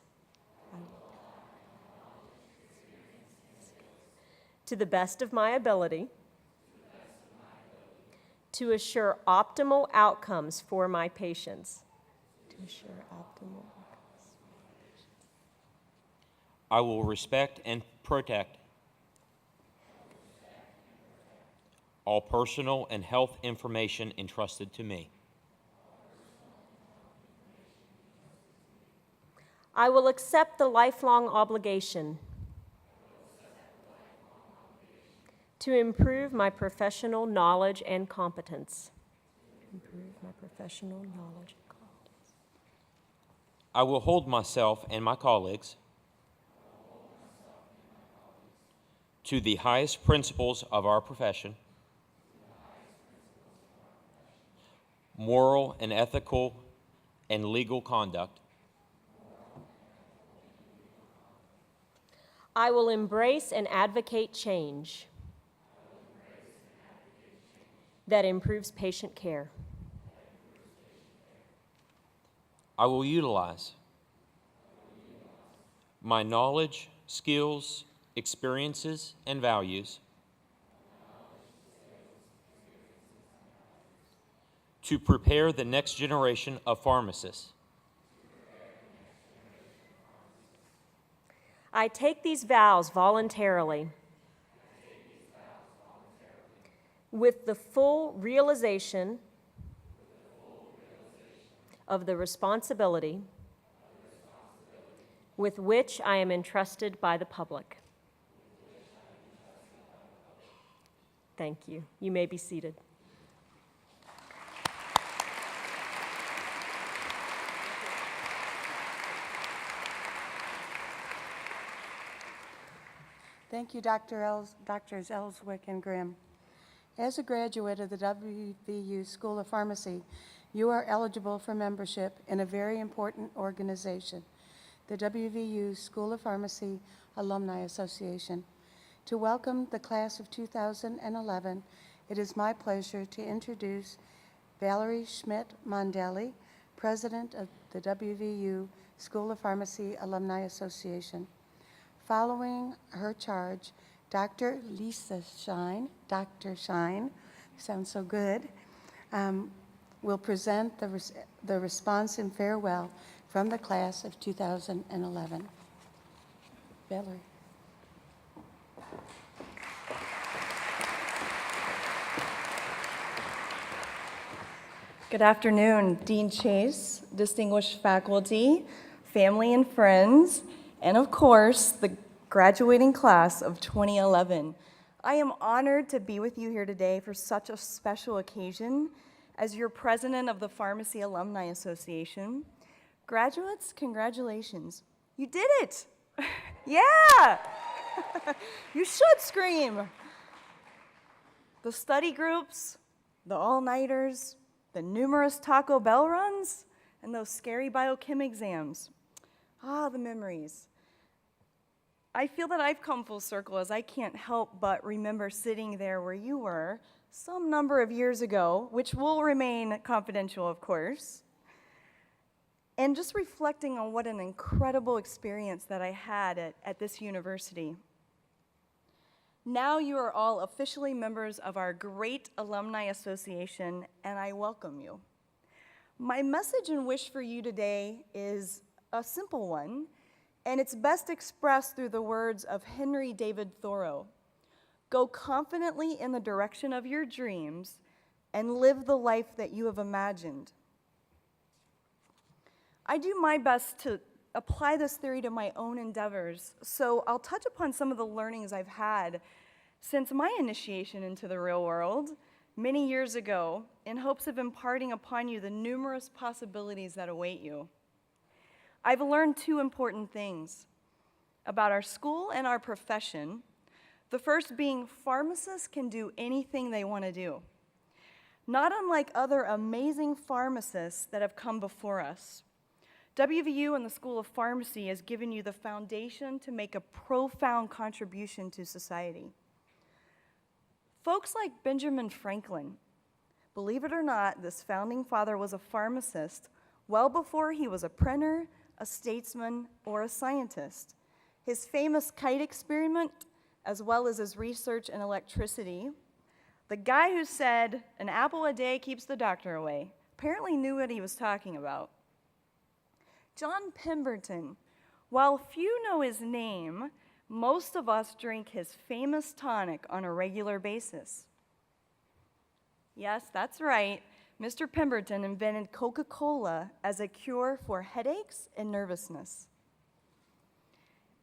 to the best of my ability to assure optimal outcomes for my patients. I will respect and protect all personal and health information entrusted to me. I will accept the lifelong obligation to improve my professional knowledge and competence. I will hold myself and my colleagues to the highest principles of our profession, moral and ethical and legal conduct. I will embrace and advocate change that improves patient care. I will utilize my knowledge, skills, experiences, and values to prepare the next generation of pharmacists. I take these vows voluntarily with the full realization of the responsibility with which I am entrusted by the public. Thank you. You may be seated. Thank you, Doctors Ellswick and Grimm. As a graduate of the WVU School of Pharmacy, you are eligible for membership in a very important organization, the WVU School of Pharmacy Alumni Association. To welcome the class of 2011, it is my pleasure to introduce Valerie Schmidt-Mondelli, President of the WVU School of Pharmacy Alumni Association. Following her charge, Dr. Lisa Shine, Dr. Shine, sounds so good, will present the response and farewell from the class of 2011. Valerie. Good afternoon, Dean Chase, distinguished faculty, family and friends, and of course, the graduating class of 2011. I am honored to be with you here today for such a special occasion as your president of the Pharmacy Alumni Association. Graduates, congratulations. You did it. Yeah. You should scream. The study groups, the all-nighters, the numerous Taco Bell runs, and those scary biochem exams. Ah, the memories. I feel that I've come full circle as I can't help but remember sitting there where you were some number of years ago, which will remain confidential, of course, and just reflecting on what an incredible experience that I had at this university. Now you are all officially members of our great alumni association, and I welcome you. My message and wish for you today is a simple one, and it's best expressed through the words of Henry David Thoreau. Go confidently in the direction of your dreams and live the life that you have imagined. I do my best to apply this theory to my own endeavors, so I'll touch upon some of the learnings I've had since my initiation into the real world many years ago in hopes of imparting upon you the numerous possibilities that await you. I've learned two important things about our school and our profession. The first being pharmacists can do anything they want to do. Not unlike other amazing pharmacists that have come before us. WVU and the School of Pharmacy has given you the foundation to make a profound contribution to society. Folks like Benjamin Franklin, believe it or not, this founding father was a pharmacist well before he was a printer, a statesman, or a scientist. His famous kite experiment, as well as his research in electricity, the guy who said, "An apple a day keeps the doctor away," apparently knew what he was talking about. John Pemberton, while few know his name, most of us drink his famous tonic on a regular basis. Yes, that's right. Mr. Pemberton invented Coca-Cola as a cure for headaches and nervousness.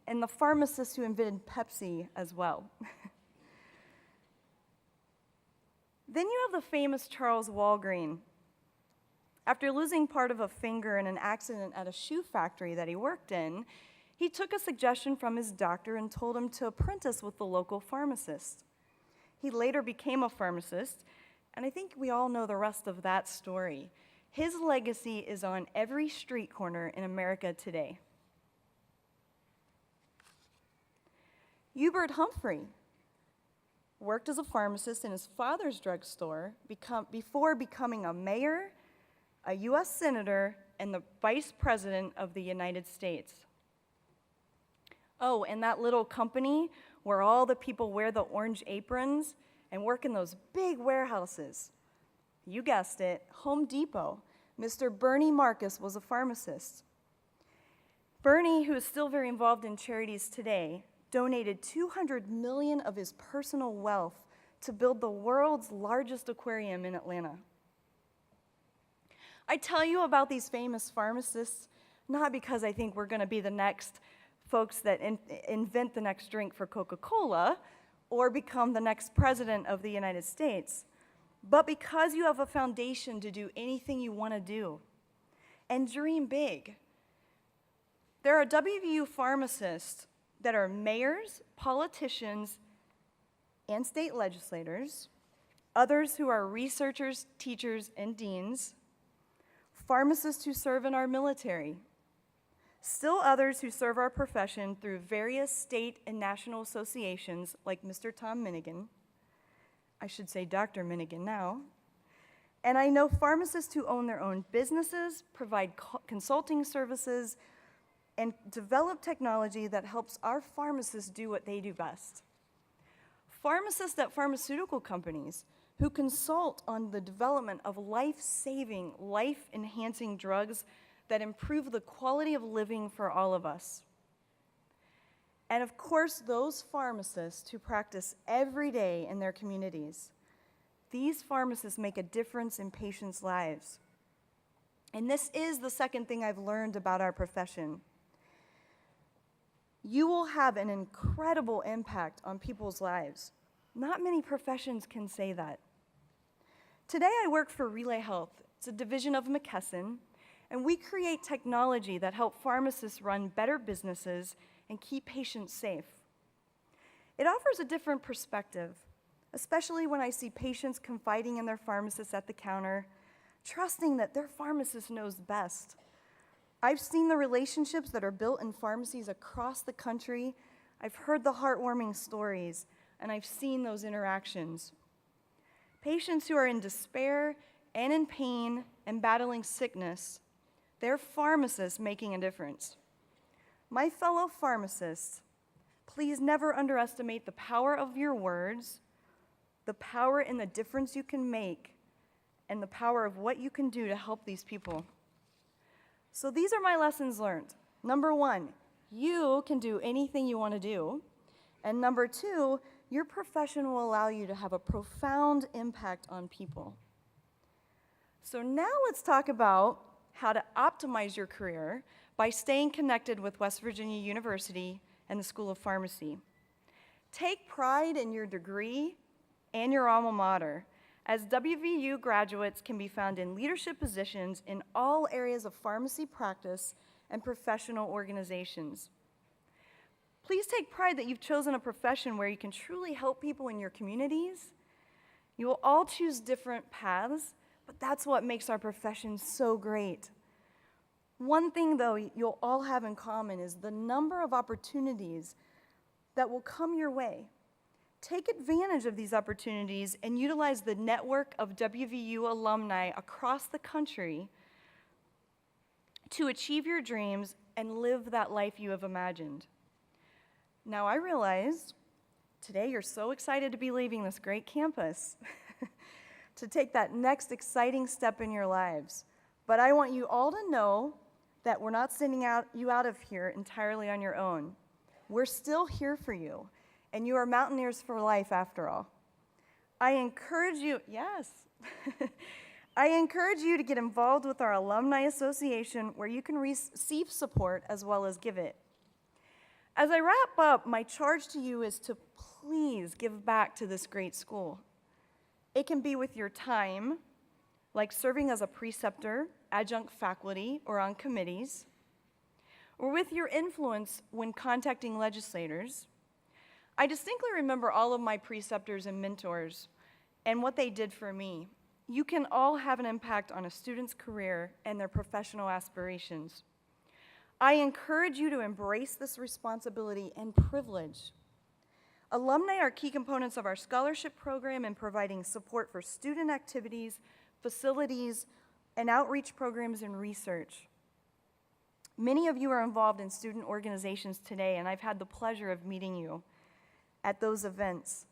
And the pharmacist who invented Pepsi as well. Then you have the famous Charles Walgreen. After losing part of a finger in an accident at a shoe factory that he worked in, he took a suggestion from his doctor and told him to apprentice with the local pharmacist. He later became a pharmacist, and I think we all know the rest of that story. His legacy is on every street corner in America today. Hubert Humphrey worked as a pharmacist in his father's drugstore before becoming a mayor, a U.S. senator, and the vice president of the United States. Oh, and that little company where all the people wear the orange aprons and work in those big warehouses. You guessed it, Home Depot. Mr. Bernie Marcus was a pharmacist. Bernie, who is still very involved in charities today, donated $200 million of his personal wealth to build the world's largest aquarium in Atlanta. I tell you about these famous pharmacists not because I think we're going to be the next folks that invent the next drink for Coca-Cola or become the next president of the United States, but because you have a foundation to do anything you want to do and dream big. There are WVU pharmacists that are mayors, politicians, and state legislators, others who are researchers, teachers, and deans, pharmacists who serve in our military, still others who serve our profession through various state and national associations like Mr. Tom Menighan. I should say Dr. Menighan now. And I know pharmacists who own their own businesses, provide consulting services, and develop technology that helps our pharmacists do what they do best. Pharmacists at pharmaceutical companies who consult on the development of life-saving, life-enhancing drugs that improve the quality of living for all of us. And of course, those pharmacists who practice every day in their communities. These pharmacists make a difference in patients' lives. And this is the second thing I've learned about our profession. You will have an incredible impact on people's lives. Not many professions can say that. Today I work for Relay Health. It's a division of McKesson, and we create technology that help pharmacists run better businesses and keep patients safe. It offers a different perspective, especially when I see patients confiding in their pharmacist at the counter, trusting that their pharmacist knows best. I've seen the relationships that are built in pharmacies across the country. I've heard the heartwarming stories, and I've seen those interactions. Patients who are in despair and in pain and battling sickness, their pharmacists making a difference. My fellow pharmacists, please never underestimate the power of your words, the power in the difference you can make, and the power of what you can do to help these people. So these are my lessons learned. Number one, you can do anything you want to do. And number two, your profession will allow you to have a profound impact on people. So now let's talk about how to optimize your career by staying connected with West Virginia University and the School of Pharmacy. Take pride in your degree and your alma mater, as WVU graduates can be found in leadership positions in all areas of pharmacy practice and professional organizations. Please take pride that you've chosen a profession where you can truly help people in your communities. You will all choose different paths, but that's what makes our profession so great. One thing, though, you'll all have in common is the number of opportunities that will come your way. Take advantage of these opportunities and utilize the network of WVU alumni across the country to achieve your dreams and live that life you have imagined. Now, I realize today you're so excited to be leaving this great campus to take that next exciting step in your lives. But I want you all to know that we're not sending you out of here entirely on your own. We're still here for you, and you are mountaineers for life after all. I encourage you, yes, I encourage you to get involved with our Alumni Association where you can receive support as well as give it. As I wrap up, my charge to you is to please give back to this great school. It can be with your time, like serving as a preceptor, adjunct faculty, or on committees, or with your influence when contacting legislators. I distinctly remember all of my preceptors and mentors and what they did for me. You can all have an impact on a student's career and their professional aspirations. I encourage you to embrace this responsibility and privilege. Alumni are key components of our scholarship program in providing support for student activities, facilities, and outreach programs and research. Many of you are involved in student organizations today, and I've had the pleasure of meeting you at those events.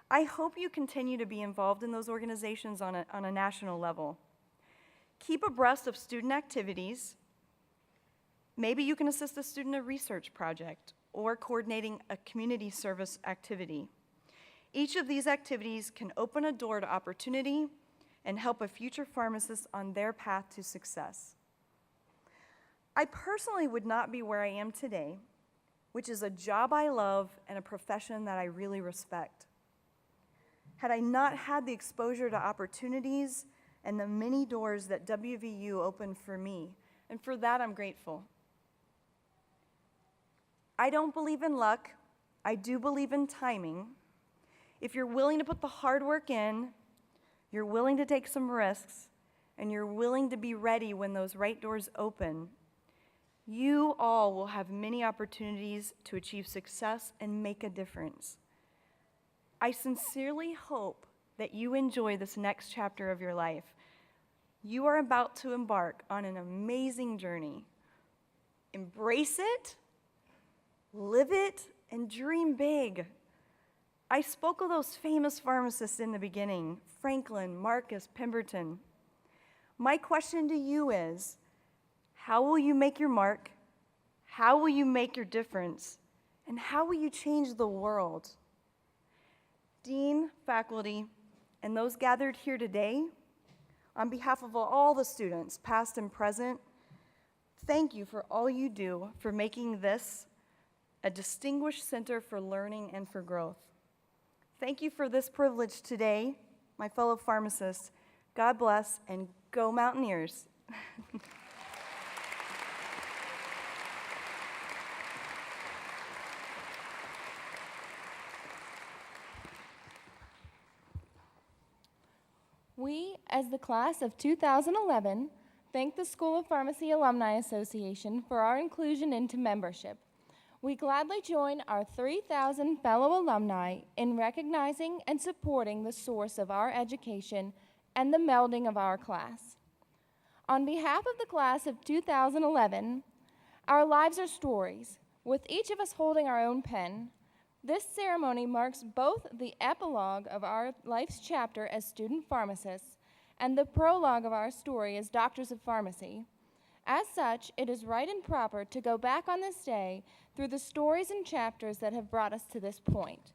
I hope you continue to be involved in those organizations on a national level. Keep abreast of student activities. Maybe you can assist a student in a research project or coordinating a community service activity. Each of these activities can open a door to opportunity and help a future pharmacist on their path to success. I personally would not be where I am today, which is a job I love and a profession that I really respect, had I not had the exposure to opportunities and the many doors that WVU opened for me, and for that I'm grateful. I don't believe in luck. I do believe in timing. If you're willing to put the hard work in, you're willing to take some risks, and you're willing to be ready when those right doors open, you all will have many opportunities to achieve success and make a difference. I sincerely hope that you enjoy this next chapter of your life. You are about to embark on an amazing journey. Embrace it, live it, and dream big. I spoke of those famous pharmacists in the beginning, Franklin, Marcus, Pemberton. My question to you is, how will you make your mark? How will you make your difference? And how will you change the world? Dean, faculty, and those gathered here today, on behalf of all the students, past and present, thank you for all you do for making this a distinguished center for learning and for growth. Thank you for this privilege today, my fellow pharmacists. God bless and go Mountaineers. We, as the class of 2011, thank the School of Pharmacy Alumni Association for our inclusion into membership. We gladly join our 3,000 fellow alumni in recognizing and supporting the source of our education and the melding of our class. On behalf of the class of 2011, our lives are stories, with each of us holding our own pen. This ceremony marks both the epilogue of our life's chapter as student pharmacists and the prologue of our story as doctors of pharmacy. As such, it is right and proper to go back on this day through the stories and chapters that have brought us to this point.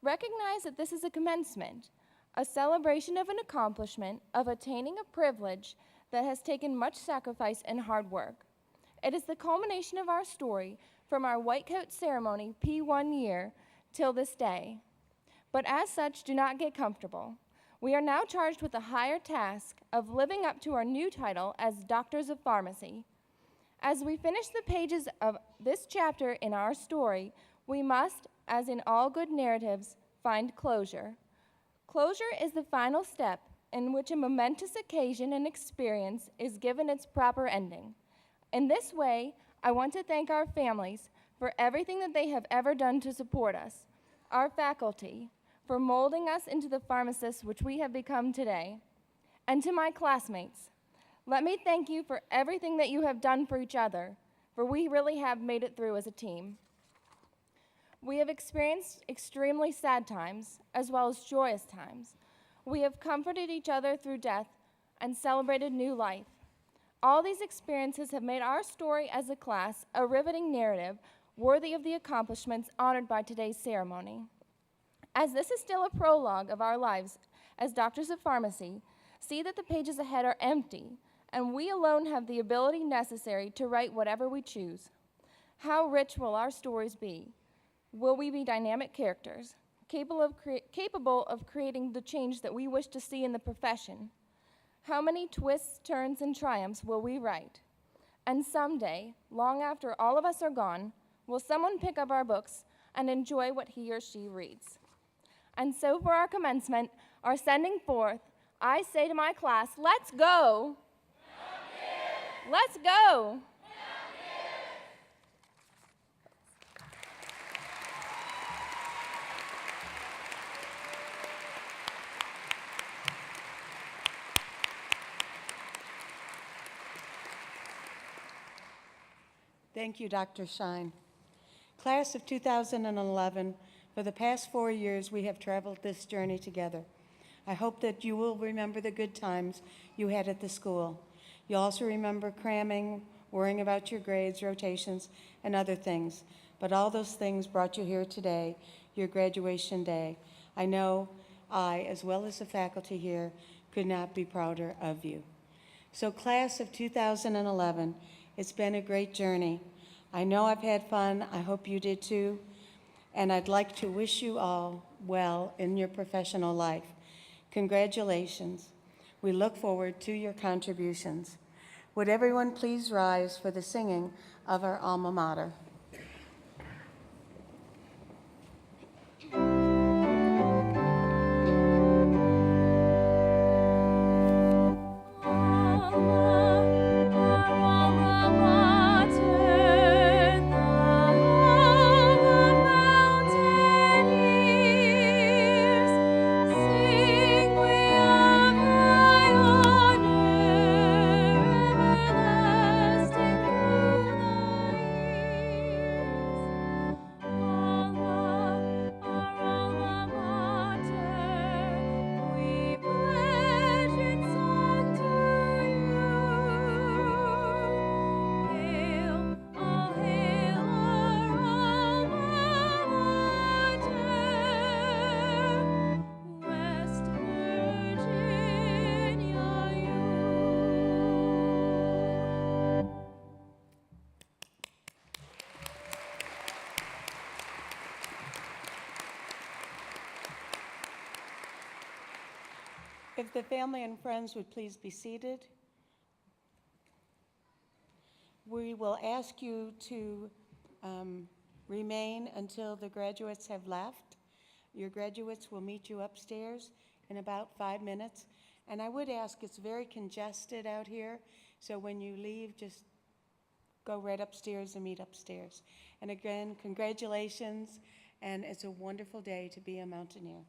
Recognize that this is a commencement, a celebration of an accomplishment, of attaining a privilege that has taken much sacrifice and hard work. It is the culmination of our story from our white coat ceremony P1 year till this day. But as such, do not get comfortable. We are now charged with the higher task of living up to our new title as Doctors of Pharmacy. As we finish the pages of this chapter in our story, we must, as in all good narratives, find closure. Closure is the final step in which a momentous occasion and experience is given its proper ending. In this way, I want to thank our families for everything that they have ever done to support us, our faculty for molding us into the pharmacists which we have become today, and to my classmates, let me thank you for everything that you have done for each other, for we really have made it through as a team. We have experienced extremely sad times as well as joyous times. We have comforted each other through death and celebrated new life. All these experiences have made our story as a class a riveting narrative worthy of the accomplishments honored by today's ceremony. As this is still a prologue of our lives as doctors of pharmacy, see that the pages ahead are empty, and we alone have the ability necessary to write whatever we choose. How rich will our stories be? Will we be dynamic characters, capable of creating the change that we wish to see in the profession? How many twists, turns, and triumphs will we write? And someday, long after all of us are gone, will someone pick up our books and enjoy what he or she reads? And so for our commencement, our sending forth, I say to my class, let's go. Let's go. Thank you, Dr. Shine. Class of 2011, for the past 4 years, we have traveled this journey together. I hope that you will remember the good times you had at the school. You'll also remember cramming, worrying about your grades, rotations, and other things. But all those things brought you here today, your graduation day. I know I, as well as the faculty here, could not be prouder of you. So class of 2011, it's been a great journey. I know I've had fun. I hope you did too. And I'd like to wish you all well in your professional life. Congratulations. We look forward to your contributions. Would everyone please rise for the singing of our alma mater? If the family and friends would please be seated. We will ask you to remain until the graduates have left. Your graduates will meet you upstairs in about 5 minutes. And I would ask, it's very congested out here, so when you leave, just go right upstairs and meet upstairs. And again, congratulations, and it's a wonderful day to be a Mountaineer.